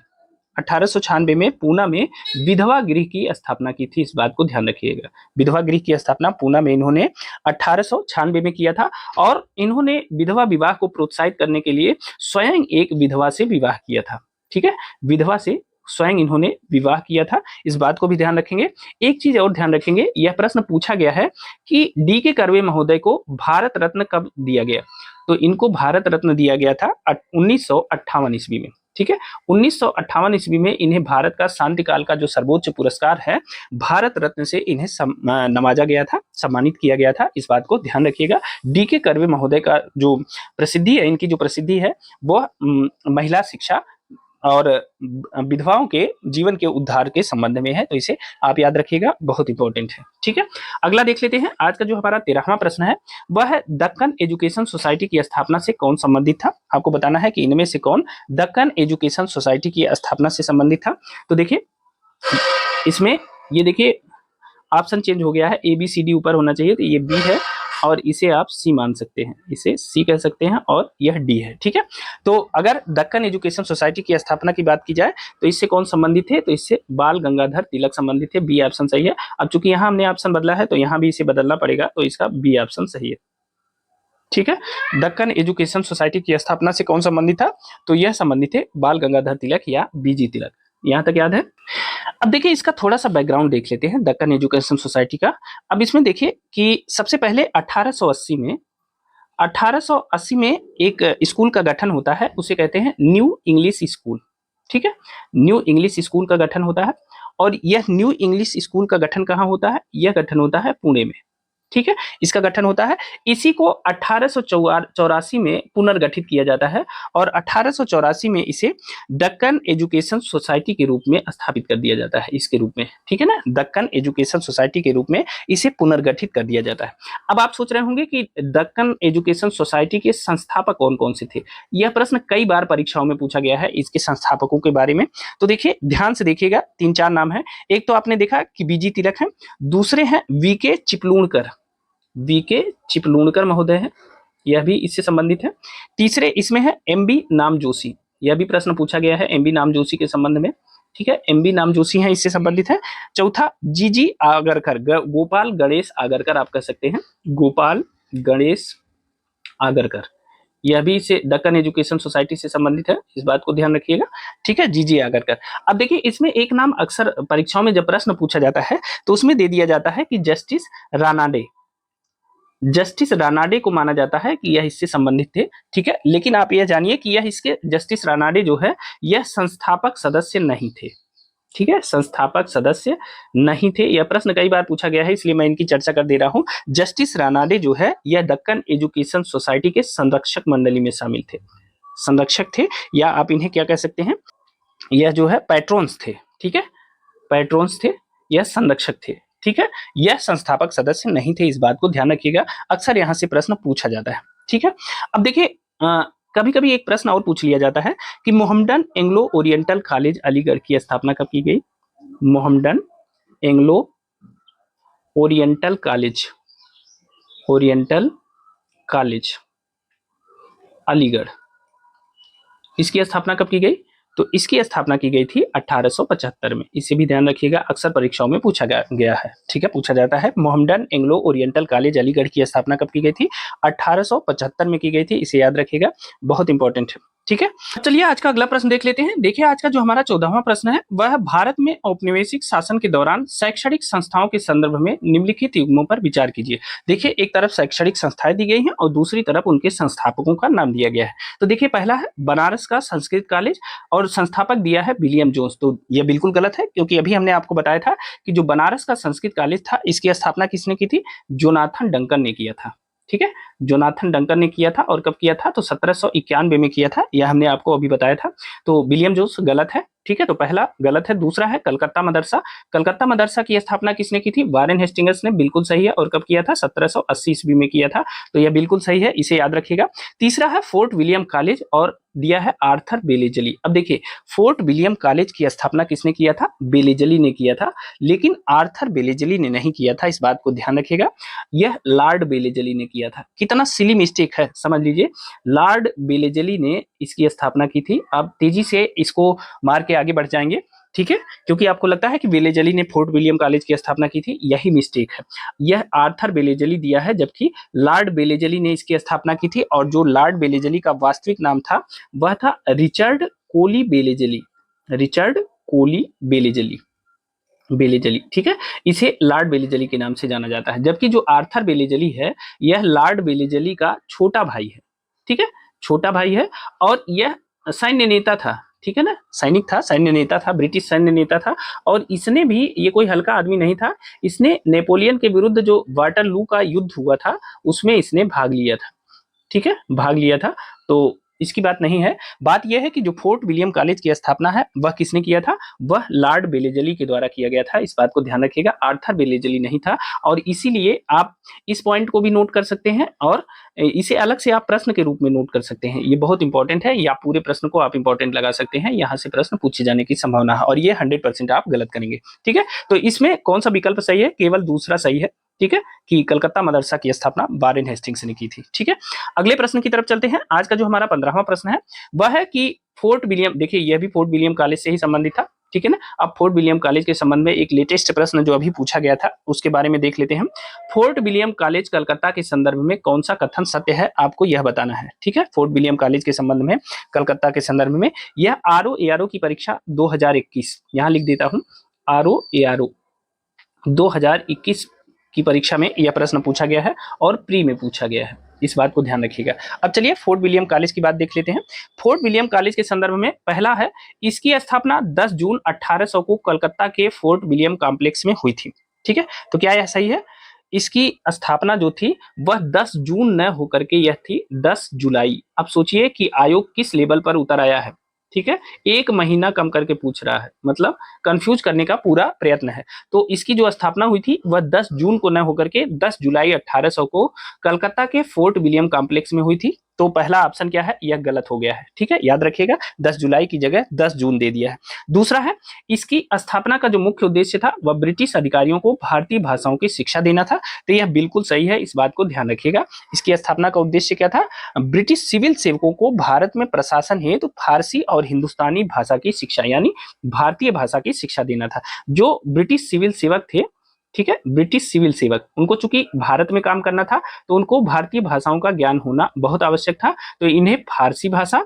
1896 में पूना में विधवा गृह की स्थापना की थी। इस बात को ध्यान रखिएगा, विधवा गृह की स्थापना पूना में इन्होंने 1896 में किया था और इन्होंने विधवा विवाह को प्रोत्साहित करने के लिए स्वयं एक विधवा से विवाह किया था। ठीक है, विधवा से स्वयं इन्होंने विवाह किया था। इस बात को भी ध्यान रखेंगे। एक चीज और ध्यान रखेंगे, यह प्रश्न पूछा गया है कि डी के कर्वे महोदय को भारत रत्न कब दिया गया? तो इनको भारत रत्न दिया गया था 1958 ईस्वी में। ठीक है, 1958 ईस्वी में इन्हें भारत का शांतिकाल का जो सर्वोच्च पुरस्कार है भारत रत्न से इन्हें नवाजा गया था, सम्मानित किया गया था। इस बात को ध्यान रखिएगा। डी के कर्वे महोदय का जो प्रसिद्धि है, इनकी जो प्रसिद्धि है वह महिला शिक्षा और विधवाओं के जीवन के उद्धार के संबंध में है, तो इसे आप याद रखिएगा, बहुत इंपॉर्टेंट है। ठीक है, अगला देख लेते हैं। आज का जो हमारा 13वां प्रश्न है वह है दक्कन एजुकेशन सोसाइटी की स्थापना से कौन संबंधित था? आपको बताना है कि इनमें से कौन दक्कन एजुकेशन सोसाइटी की स्थापना से संबंधित था। तो देखिए इसमें ये देखिए ऑप्शन चेंज हो गया है, ए बी सी डी ऊपर होना चाहिए, तो ये बी है और इसे आप सी मान सकते हैं, इसे सी कह सकते हैं और यह डी है। ठीक है, तो अगर दक्कन एजुकेशन सोसाइटी की स्थापना की बात की जाए तो इससे कौन संबंधित है? तो इससे बाल गंगाधर तिलक संबंधित है। बी ऑप्शन सही है। अब चूंकि यहाँ हमने ऑप्शन बदला है तो यहाँ भी इसे बदलना पड़ेगा, तो इसका बी ऑप्शन सही है। ठीक है, दक्कन एजुकेशन सोसाइटी की स्थापना से कौन संबंधित था? तो यह संबंधित है बाल गंगाधर तिलक या बीजी तिलक। यहां तक याद है। अब देखिए इसका थोड़ा सा बैकग्राउंड देख लेते हैं दक्कन एजुकेशन सोसाइटी का। अब इसमें देखिए कि सबसे पहले 1880 में एक स्कूल का गठन होता है, उसे कहते हैं न्यू इंग्लिश स्कूल। ठीक है, न्यू इंग्लिश स्कूल का गठन होता है और यह न्यू इंग्लिश स्कूल का गठन कहाँ होता है? यह गठन होता है पुणे में। ठीक है, इसका गठन होता है। इसी को 1884 में पुनर्गठित किया जाता है और 1884 में इसे दक्कन एजुकेशन सोसाइटी के रूप में स्थापित कर दिया जाता है, इसके रूप में। ठीक है ना, दक्कन एजुकेशन सोसाइटी के रूप में इसे पुनर्गठित कर दिया जाता है। अब आप सोच रहे होंगे कि दक्कन एजुकेशन सोसाइटी के संस्थापक कौन कौन से थे? यह प्रश्न कई बार परीक्षाओं में पूछा गया है इसके संस्थापकों के बारे में। तो देखिए ध्यान से देखिएगा, 3-4 नाम है। एक तो आपने देखा कि बीजी तिलक है, दूसरे हैं वीके चिपलूणकर, वीके चिपलूणकर महोदय है, यह भी इससे संबंधित है। तीसरे इसमें है एमबी नाम जोशी, यह भी प्रश्न पूछा गया है एमबी नाम जोशी के संबंध में। ठीक है, एमबी नाम जोशी है, इससे संबंधित है। चौथा जीजी आगरकर, गोपाल गणेश आगरकर आप कह सकते हैं, गोपाल गणेश आगरकर, यह भी इसे दक्कन एजुकेशन सोसाइटी से संबंधित है। इस बात को ध्यान रखिएगा। ठीक है, जीजी आगरकर। अब देखिए इसमें एक नाम अक्सर परीक्षाओं में जब प्रश्न पूछा जाता है तो उसमें दे दिया जाता है कि जस्टिस रानाडे, जस्टिस रानाडे को माना जाता है कि यह इससे संबंधित थे। ठीक है, लेकिन आप यह जानिए कि यह इसके जस्टिस रानाडे जो है यह संस्थापक सदस्य नहीं थे। ठीक है, संस्थापक सदस्य नहीं थे। यह प्रश्न कई बार पूछा गया है, इसलिए मैं इनकी चर्चा कर दे रहा हूं। जस्टिस रानाडे जो है यह दक्कन एजुकेशन सोसाइटी के संरक्षक मंडली में शामिल थे, संरक्षक थे, या आप इन्हें क्या कह सकते हैं, यह जो है पैट्रोन्स थे। ठीक है, पैट्रोन्स थे, यह संरक्षक थे। ठीक है, यह संस्थापक सदस्य नहीं थे। इस बात को ध्यान रखिएगा, अक्सर यहां से प्रश्न पूछा जाता है। ठीक है, अब देखिए कभी कभी एक प्रश्न और पूछ लिया जाता है कि Mohammedan Anglo oriental college Aligarh की स्थापना कब की गई? Mohammedan Anglo oriental college, oriental college Aligarh, इसकी स्थापना कब की गई? तो इसकी स्थापना की गई थी 1875 में। इसे भी ध्यान रखिएगा, अक्सर परीक्षाओं में पूछा गया है। ठीक है, पूछा जाता है Mohammedan Anglo oriental college Aligarh की स्थापना कब की गई थी? 1875 में की गई थी। इसे याद रखिएगा, बहुत इंपॉर्टेंट है। ठीक है। चलिए आज का अगला प्रश्न देख लेते हैं। देखिए आज का जो हमारा 14वां प्रश्न है वह है, भारत में औपनिवेशिक शासन के दौरान शैक्षणिक संस्थाओं के संदर्भ में निम्नलिखित युग्मों पर विचार कीजिए। देखिए एक तरफ शैक्षणिक संस्थाएं दी गई हैं और दूसरी तरफ उनके संस्थापकों का नाम दिया गया है। तो देखिए पहला है बनारस का संस्कृत कॉलेज और संस्थापक दिया है विलियम जोन्स। तो यह बिल्कुल गलत है क्योंकि अभी हमने आपको बताया था कि जो बनारस का संस्कृत कॉलेज था इसकी स्थापना किसने की थी? जोनाथन डंकन ने किया था। ठीक है, जोनाथन डंकन ने किया था। और कब किया था? तो 1791 में किया था। यह हमने आपको अभी बताया था। तो विलियम जोन्स गलत है। ठीक है, तो पहला गलत है। दूसरा है कलकत्ता मदरसा। कलकत्ता मदरसा की स्थापना किसने की थी? वारेन हेस्टिंग्स ने। बिल्कुल सही है। और कब किया था? 1780 ईस्वी में किया था। तो यह बिल्कुल सही है, इसे याद रखिएगा। तीसरा है फोर्ट विलियम कॉलेज और दिया है आर्थर बेलेजली। अब देखिए फोर्ट विलियम कॉलेज की स्थापना किसने किया था? बेलेजली ने किया था, लेकिन आर्थर बेलेजली ने नहीं किया था। इस बात को ध्यान रखिएगा, यह लॉर्ड बेलेजली ने किया था। कितना सिली मिस्टेक है समझ लीजिए। लॉर्ड बेलेजली ने इसकी स्थापना की थी। अब तेजी से इसको मार के आगे बढ़ जाएंगे, ठीक है, क्योंकि आपको लगता है कि बेलेजली ने फोर्ट विलियम कॉलेज की स्थापना की थी, यही मिस्टेक है। यह आर्थर बेलेजली दिया है, जबकि लॉर्ड बेलेजली ने इसकी स्थापना की थी। और जो लॉर्ड बेलेजली का वास्तविक नाम था वह था रिचर्ड कोली बेलेजली। रिचर्ड कोली बेलेजली, बेलेजली, ठीक है। इसे लॉर्ड बेलेजली के नाम से जाना जाता है। जबकि जो आर्थर बेलेजली है यह लॉर्ड बेलेजली का छोटा भाई है। ठीक है, छोटा भाई है। और यह सैन्य नेता था। ठीक है ना, सैनिक था, सैन्य नेता था, ब्रिटिश सैन्य नेता था। और इसने भी, ये कोई हल्का आदमी नहीं था, इसने नेपोलियन के विरुद्ध जो वाटरलू का युद्ध हुआ था उसमें इसने भाग लिया था। ठीक है, भाग लिया था। तो इसकी बात नहीं है। बात यह है कि जो फोर्ट विलियम कॉलेज की स्थापना है वह किसने किया था? वह लॉर्ड बेलेजली के द्वारा किया गया था। इस बात को ध्यान रखिएगा, आर्थर बेलेजली नहीं था। और इसीलिए आप इस पॉइंट को भी नोट कर सकते हैं और इसे अलग से आप प्रश्न के रूप में नोट कर सकते हैं। ये बहुत इंपॉर्टेंट है, या पूरे प्रश्न को आप इंपॉर्टेंट लगा सकते हैं। यहाँ से प्रश्न पूछे जाने की संभावना है और ये 100% आप गलत करेंगे। ठीक है, तो इसमें कौन सा विकल्प सही है? केवल दूसरा सही है। ठीक है, कि कलकत्ता मदरसा की स्थापना वारेन हेस्टिंग्स ने की थी। ठीक है, अगले प्रश्न की तरफ चलते हैं। आज का जो हमारा 15वां प्रश्न है वह है कि फोर्ट विलियम, देखिए यह भी फोर्ट विलियम कॉलेज से ही संबंधित था। ठीक है ना। अब फोर्ट विलियम कॉलेज के संबंध में एक लेटेस्ट प्रश्न जो अभी पूछा गया था उसके बारे में देख लेते हैं। फोर्ट विलियम कॉलेज कलकत्ता के संदर्भ में कौन सा कथन सत्य है, आपको यह बताना है। ठीक है, फोर्ट विलियम कॉलेज के संबंध में, कलकत्ता के संदर्भ में, यह आरओ की परीक्षा 2021, यहां लिख देता हूं, आरओ 2021 की परीक्षा में यह प्रश्न पूछा गया है और प्री में पूछा गया है। इस बात को ध्यान रखिएगा। अब चलिए फोर्ट विलियम कॉलेज की बात देख लेते हैं। फोर्ट विलियम कॉलेज के संदर्भ में पहला है, इसकी स्थापना 10 जून 1800 को कलकत्ता के फोर्ट विलियम कॉम्प्लेक्स में हुई थी। ठीक है, तो क्या यह सही है? इसकी स्थापना जो थी वह 10 जून न होकर के यह थी 10 जुलाई। अब सोचिए कि आयोग किस लेवल पर उतर आया है। ठीक है, एक महीना कम करके पूछ रहा है, मतलब कंफ्यूज करने का पूरा प्रयत्न है। तो इसकी जो स्थापना हुई थी वह 10 जून को न होकर के 10 जुलाई 1800 को कलकत्ता के फोर्ट विलियम कॉम्प्लेक्स में हुई थी। तो पहला ऑप्शन क्या है? यह गलत हो गया है। ठीक है, याद रखिएगा, 10 जुलाई की जगह 10 जून दे दिया है। दूसरा है, इसकी स्थापना का जो मुख्य उद्देश्य था वह ब्रिटिश अधिकारियों को भारतीय भाषाओं की शिक्षा देना था। तो यह बिल्कुल सही है, इस बात को ध्यान रखिएगा। इसकी स्थापना का उद्देश्य क्या था? ब्रिटिश सिविल सेवकों को भारत में प्रशासन हेतु फारसी और हिंदुस्तानी भाषा की शिक्षा, यानी भारतीय भाषा की शिक्षा देना था। जो ब्रिटिश सिविल सेवक थे, ठीक है, ब्रिटिश सिविल सेवक, उनको चूंकि भारत में काम करना था तो उनको भारतीय भाषाओं का ज्ञान होना बहुत आवश्यक था। तो इन्हें फारसी भाषा,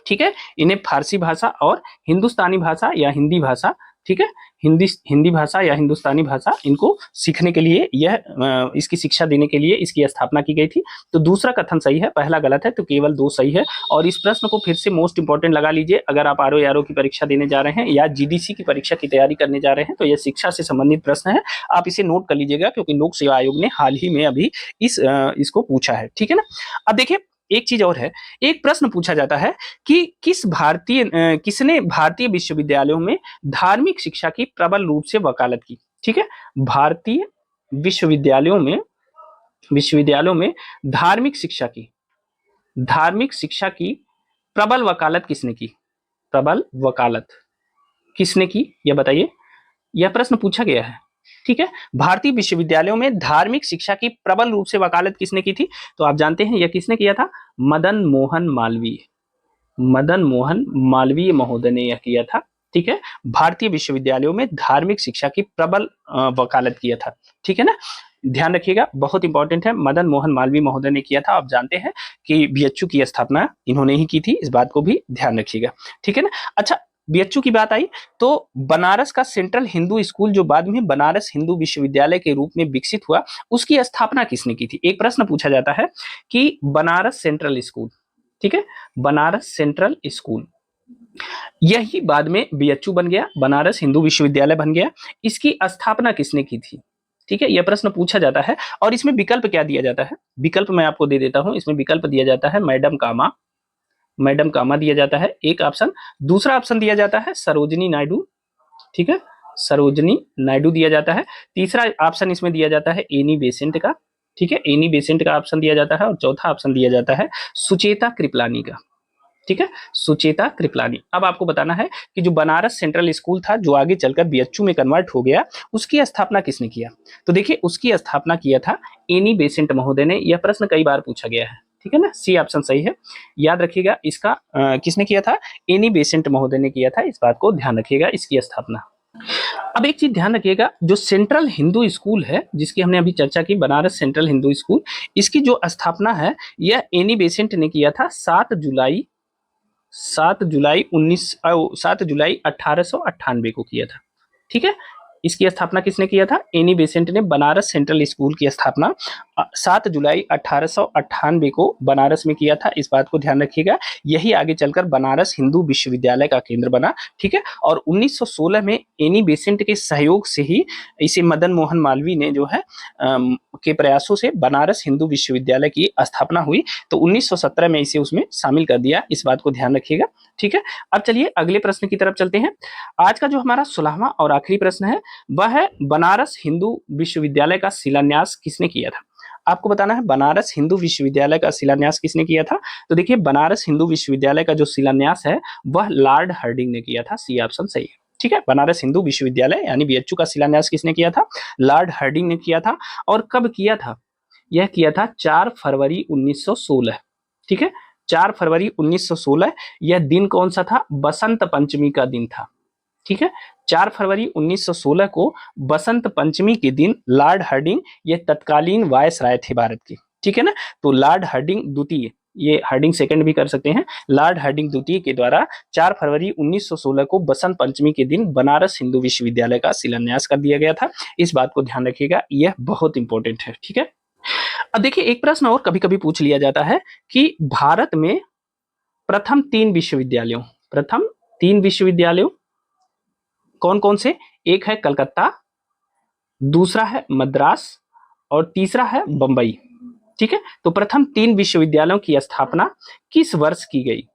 ठीक है, इन्हें फारसी भाषा और हिंदुस्तानी भाषा या हिंदी भाषा, ठीक है, हिंदी भाषा या हिंदुस्तानी भाषा, इनको सीखने के लिए यह इसकी शिक्षा देने के लिए इसकी स्थापना की गई थी। तो दूसरा कथन सही है, पहला गलत है। तो केवल 2 सही है। और इस प्रश्न को फिर से मोस्ट इंपॉर्टेंट लगा लीजिए। अगर आप आरओ की परीक्षा देने जा रहे हैं या जीडीसी की परीक्षा की तैयारी करने जा रहे हैं तो यह शिक्षा से संबंधित प्रश्न है। आप इसे नोट कर लीजिएगा क्योंकि लोक सेवा आयोग ने हाल ही में अभी इसको पूछा है। ठीक है ना। अब देखिए एक चीज और है, एक प्रश्न पूछा जाता है कि किसने भारतीय विश्वविद्यालयों में धार्मिक शिक्षा की प्रबल रूप से वकालत की। ठीक है, भारतीय विश्वविद्यालयों में धार्मिक शिक्षा की प्रबल वकालत किसने की? प्रबल वकालत किसने की, यह बताइए। यह प्रश्न पूछा गया है। ठीक है, भारतीय विश्वविद्यालयों में धार्मिक शिक्षा की प्रबल रूप से वकालत किसने की थी? तो आप जानते हैं यह किसने किया था? मदन मोहन मालवीय महोदय ने यह किया था। ठीक है, भारतीय विश्वविद्यालयों में धार्मिक शिक्षा की प्रबल वकालत किया था। ठीक है ना। ध्यान रखिएगा, बहुत इंपॉर्टेंट है। मदन मोहन मालवीय महोदय ने किया था। आप जानते हैं कि बीएचयू की स्थापना इन्होंने ही की थी, इस बात को भी ध्यान रखिएगा, ठीक है ना। अच्छा, बीएचयू की बात आई तो बनारस का सेंट्रल हिंदू स्कूल जो बाद में बनारस हिंदू विश्वविद्यालय के रूप में विकसित हुआ, उसकी स्थापना किसने की थी। एक प्रश्न पूछा जाता है कि बनारस सेंट्रल स्कूल, ठीक है, बनारस सेंट्रल स्कूल, यही बाद में बीएचयू बन गया, बनारस हिंदू विश्वविद्यालय बन गया। इसकी स्थापना किसने की थी, ठीक है, यह प्रश्न पूछा जाता है। और इसमें विकल्प क्या दिया जाता है, विकल्प मैं आपको दे देता हूं। इसमें विकल्प दिया जाता है मैडम कामा, मैडम कामा दिया जाता है एक ऑप्शन। दूसरा ऑप्शन दिया जाता है सरोजनी नायडू, ठीक है, सरोजनी नायडू दिया जाता है। तीसरा ऑप्शन इसमें दिया जाता है एनी बेसेंट का, ठीक है, एनी बेसेंट का ऑप्शन दिया जाता है। और चौथा ऑप्शन दिया जाता है सुचेता कृपलानी का, ठीक है, सुचेता कृपलानी। अब आपको बताना है कि जो बनारस सेंट्रल स्कूल था जो आगे चलकर बीएचयू में कन्वर्ट हो गया, उसकी स्थापना किसने किया। तो देखिए उसकी स्थापना किया था एनी बेसेंट महोदय ने। यह प्रश्न कई बार पूछा गया है, ठीक है ना, सी ऑप्शन सही है। याद रखिएगा इसका किसने किया था, एनी बेसेंट महोदय ने किया था, इस बात को ध्यान रखिएगा इसकी स्थापना। अब एक चीज ध्यान रखिएगा, जो सेंट्रल हिंदू स्कूल है जिसकी हमने अभी चर्चा की, बनारस सेंट्रल हिंदू स्कूल, इसकी जो स्थापना है यह एनी बेसेंट ने किया था 7 जुलाई 1898 को किया था, ठीक है। इसकी स्थापना किसने किया था, एनी बेसेंट ने बनारस सेंट्रल स्कूल की स्थापना 7 जुलाई 1898 को बनारस में किया था, इस बात को ध्यान रखिएगा। यही आगे चलकर बनारस हिंदू विश्वविद्यालय का केंद्र बना, ठीक है। और 1916 में एनी बेसेंट के सहयोग से ही इसे मदन मोहन मालवीय ने जो है के प्रयासों से बनारस हिंदू विश्वविद्यालय की स्थापना हुई। तो 1917 में इसे उसमें शामिल कर दिया, इस बात को ध्यान रखिएगा, ठीक है। अब चलिए अगले प्रश्न की तरफ चलते हैं। आज का जो हमारा 16वां और आखिरी प्रश्न है वह है बनारस हिंदू विश्वविद्यालय का शिलान्यास किसने किया था। आपको बताना है बनारस हिंदू विश्वविद्यालय का शिलान्यास किसने किया था। तो देखिए बनारस हिंदू विश्वविद्यालय का जो शिलान्यास है वह लॉर्ड हार्डिंग ने किया था, सी ऑप्शन सही है, ठीक है। बनारस हिंदू विश्वविद्यालय यानी बीएचयू का शिलान्यास किसने किया था, लॉर्ड हार्डिंग ने किया था। और कब किया था, यह किया था 4 फरवरी 1916, ठीक है, 4 फरवरी 1916। यह दिन कौन सा था, बसंत पंचमी का दिन था, ठीक है। 4 फरवरी 1916 को बसंत पंचमी के दिन लॉर्ड हार्डिंग, ये तत्कालीन वायसराय थे भारत के, ठीक है ना। तो लॉर्ड हार्डिंग द्वितीय, ये हार्डिंग सेकंड भी कर सकते हैं, लॉर्ड हार्डिंग द्वितीय के द्वारा 4 फरवरी 1916 को बसंत पंचमी के दिन बनारस हिंदू विश्वविद्यालय का शिलान्यास कर दिया गया था, इस बात को ध्यान रखिएगा, यह बहुत इंपॉर्टेंट है, ठीक है। अब देखिए एक प्रश्न और कभी कभी पूछ लिया जाता है कि भारत में प्रथम 3 विश्वविद्यालयों कौन कौन से, एक है कलकत्ता, दूसरा है मद्रास और तीसरा है बंबई, ठीक है। तो प्रथम 3 विश्वविद्यालयों की स्थापना किस वर्ष की गई,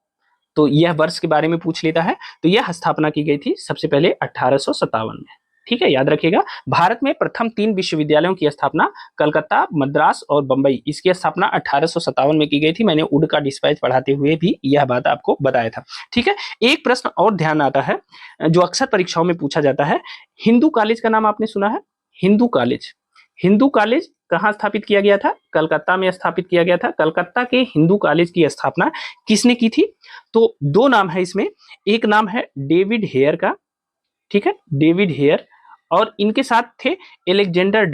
तो यह वर्ष के बारे में पूछ लेता है। तो यह स्थापना की गई थी सबसे पहले 1857 में, ठीक है, याद रखिएगा। भारत में प्रथम 3 विश्वविद्यालयों की स्थापना कलकत्ता, मद्रास और बंबई, इसकी स्थापना 1857 में की गई थी। मैंने उड का डिस्पैच पढ़ाते हुए भी यह बात आपको बताया था, ठीक है। एक प्रश्न और ध्यान आता है जो अक्सर परीक्षाओं में पूछा जाता है, हिंदू कॉलेज का नाम आपने सुना है, हिंदू कॉलेज, हिंदू कॉलेज कहाँ स्थापित किया गया था, कलकत्ता में स्थापित किया गया था। कलकत्ता के हिंदू कॉलेज की स्थापना किसने की थी, तो 2 नाम है इसमें, एक नाम है डेविड हेयर का, ठीक है, डेविड हेयर, और इनके साथ थे एलेक्जेंडर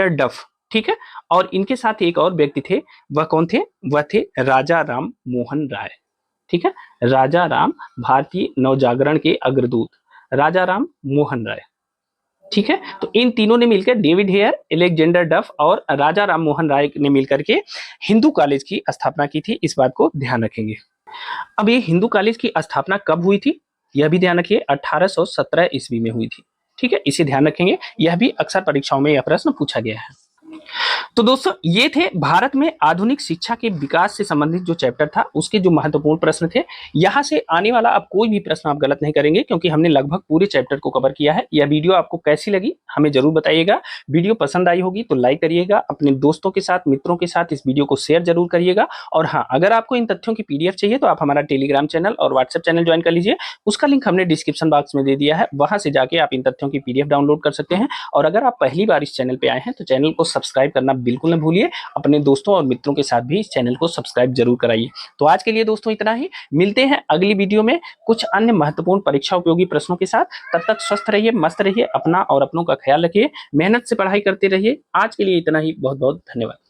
डफ, ठीक है। और इनके साथ एक और व्यक्ति थे, वह कौन थे, वह थे राजा राम मोहन राय, ठीक है, राजा राम, भारतीय नवजागरण के अग्रदूत राजा राम मोहन राय, ठीक है। तो इन तीनों ने मिलकर, डेविड हेयर, एलेक्जेंडर डफ और राजा राम मोहन राय ने मिलकर के हिंदू कॉलेज की स्थापना की थी, इस बात को ध्यान रखेंगे। अब ये हिंदू कॉलेज की स्थापना कब हुई थी, यह भी ध्यान रखिए, 1817 ईस्वी में हुई थी, ठीक है, इसे ध्यान रखेंगे, यह भी अक्सर परीक्षाओं में यह प्रश्न पूछा गया है। तो दोस्तों ये थे भारत में आधुनिक शिक्षा के विकास से संबंधित जो चैप्टर था उसके जो महत्वपूर्ण प्रश्न थे। यहाँ से आने वाला अब कोई भी प्रश्न आप गलत नहीं करेंगे क्योंकि हमने लगभग पूरे चैप्टर को कवर किया है। यह वीडियो आपको कैसी लगी हमें जरूर बताइएगा। वीडियो पसंद आई होगी तो लाइक करिएगा, अपने दोस्तों के साथ, मित्रों के साथ इस वीडियो को शेयर जरूर करिएगा। और हाँ, अगर आपको इन तथ्यों की PDF चाहिए तो आप हमारा टेलीग्राम चैनल और व्हाट्सएप चैनल ज्वाइन कर लीजिए, उसका लिंक हमने डिस्क्रिप्शन बॉक्स में दे दिया है, वहां से जाके आप इन तथ्यों की PDF डाउनलोड कर सकते हैं। और अगर आप पहली बार इस चैनल पे आए हैं तो चैनल को सब्सक्राइब करना बिल्कुल न भूलिए। अपने दोस्तों और मित्रों के साथ भी इस चैनल को सब्सक्राइब जरूर कराइए। तो आज के लिए दोस्तों इतना ही। मिलते हैं अगली वीडियो में कुछ अन्य महत्वपूर्ण परीक्षा उपयोगी प्रश्नों के साथ। तब तक स्वस्थ रहिए, मस्त रहिए, अपना और अपनों का ख्याल रखिए, मेहनत से पढ़ाई करते रहिए। आज के लिए इतना ही। बहुत बहुत धन्यवाद।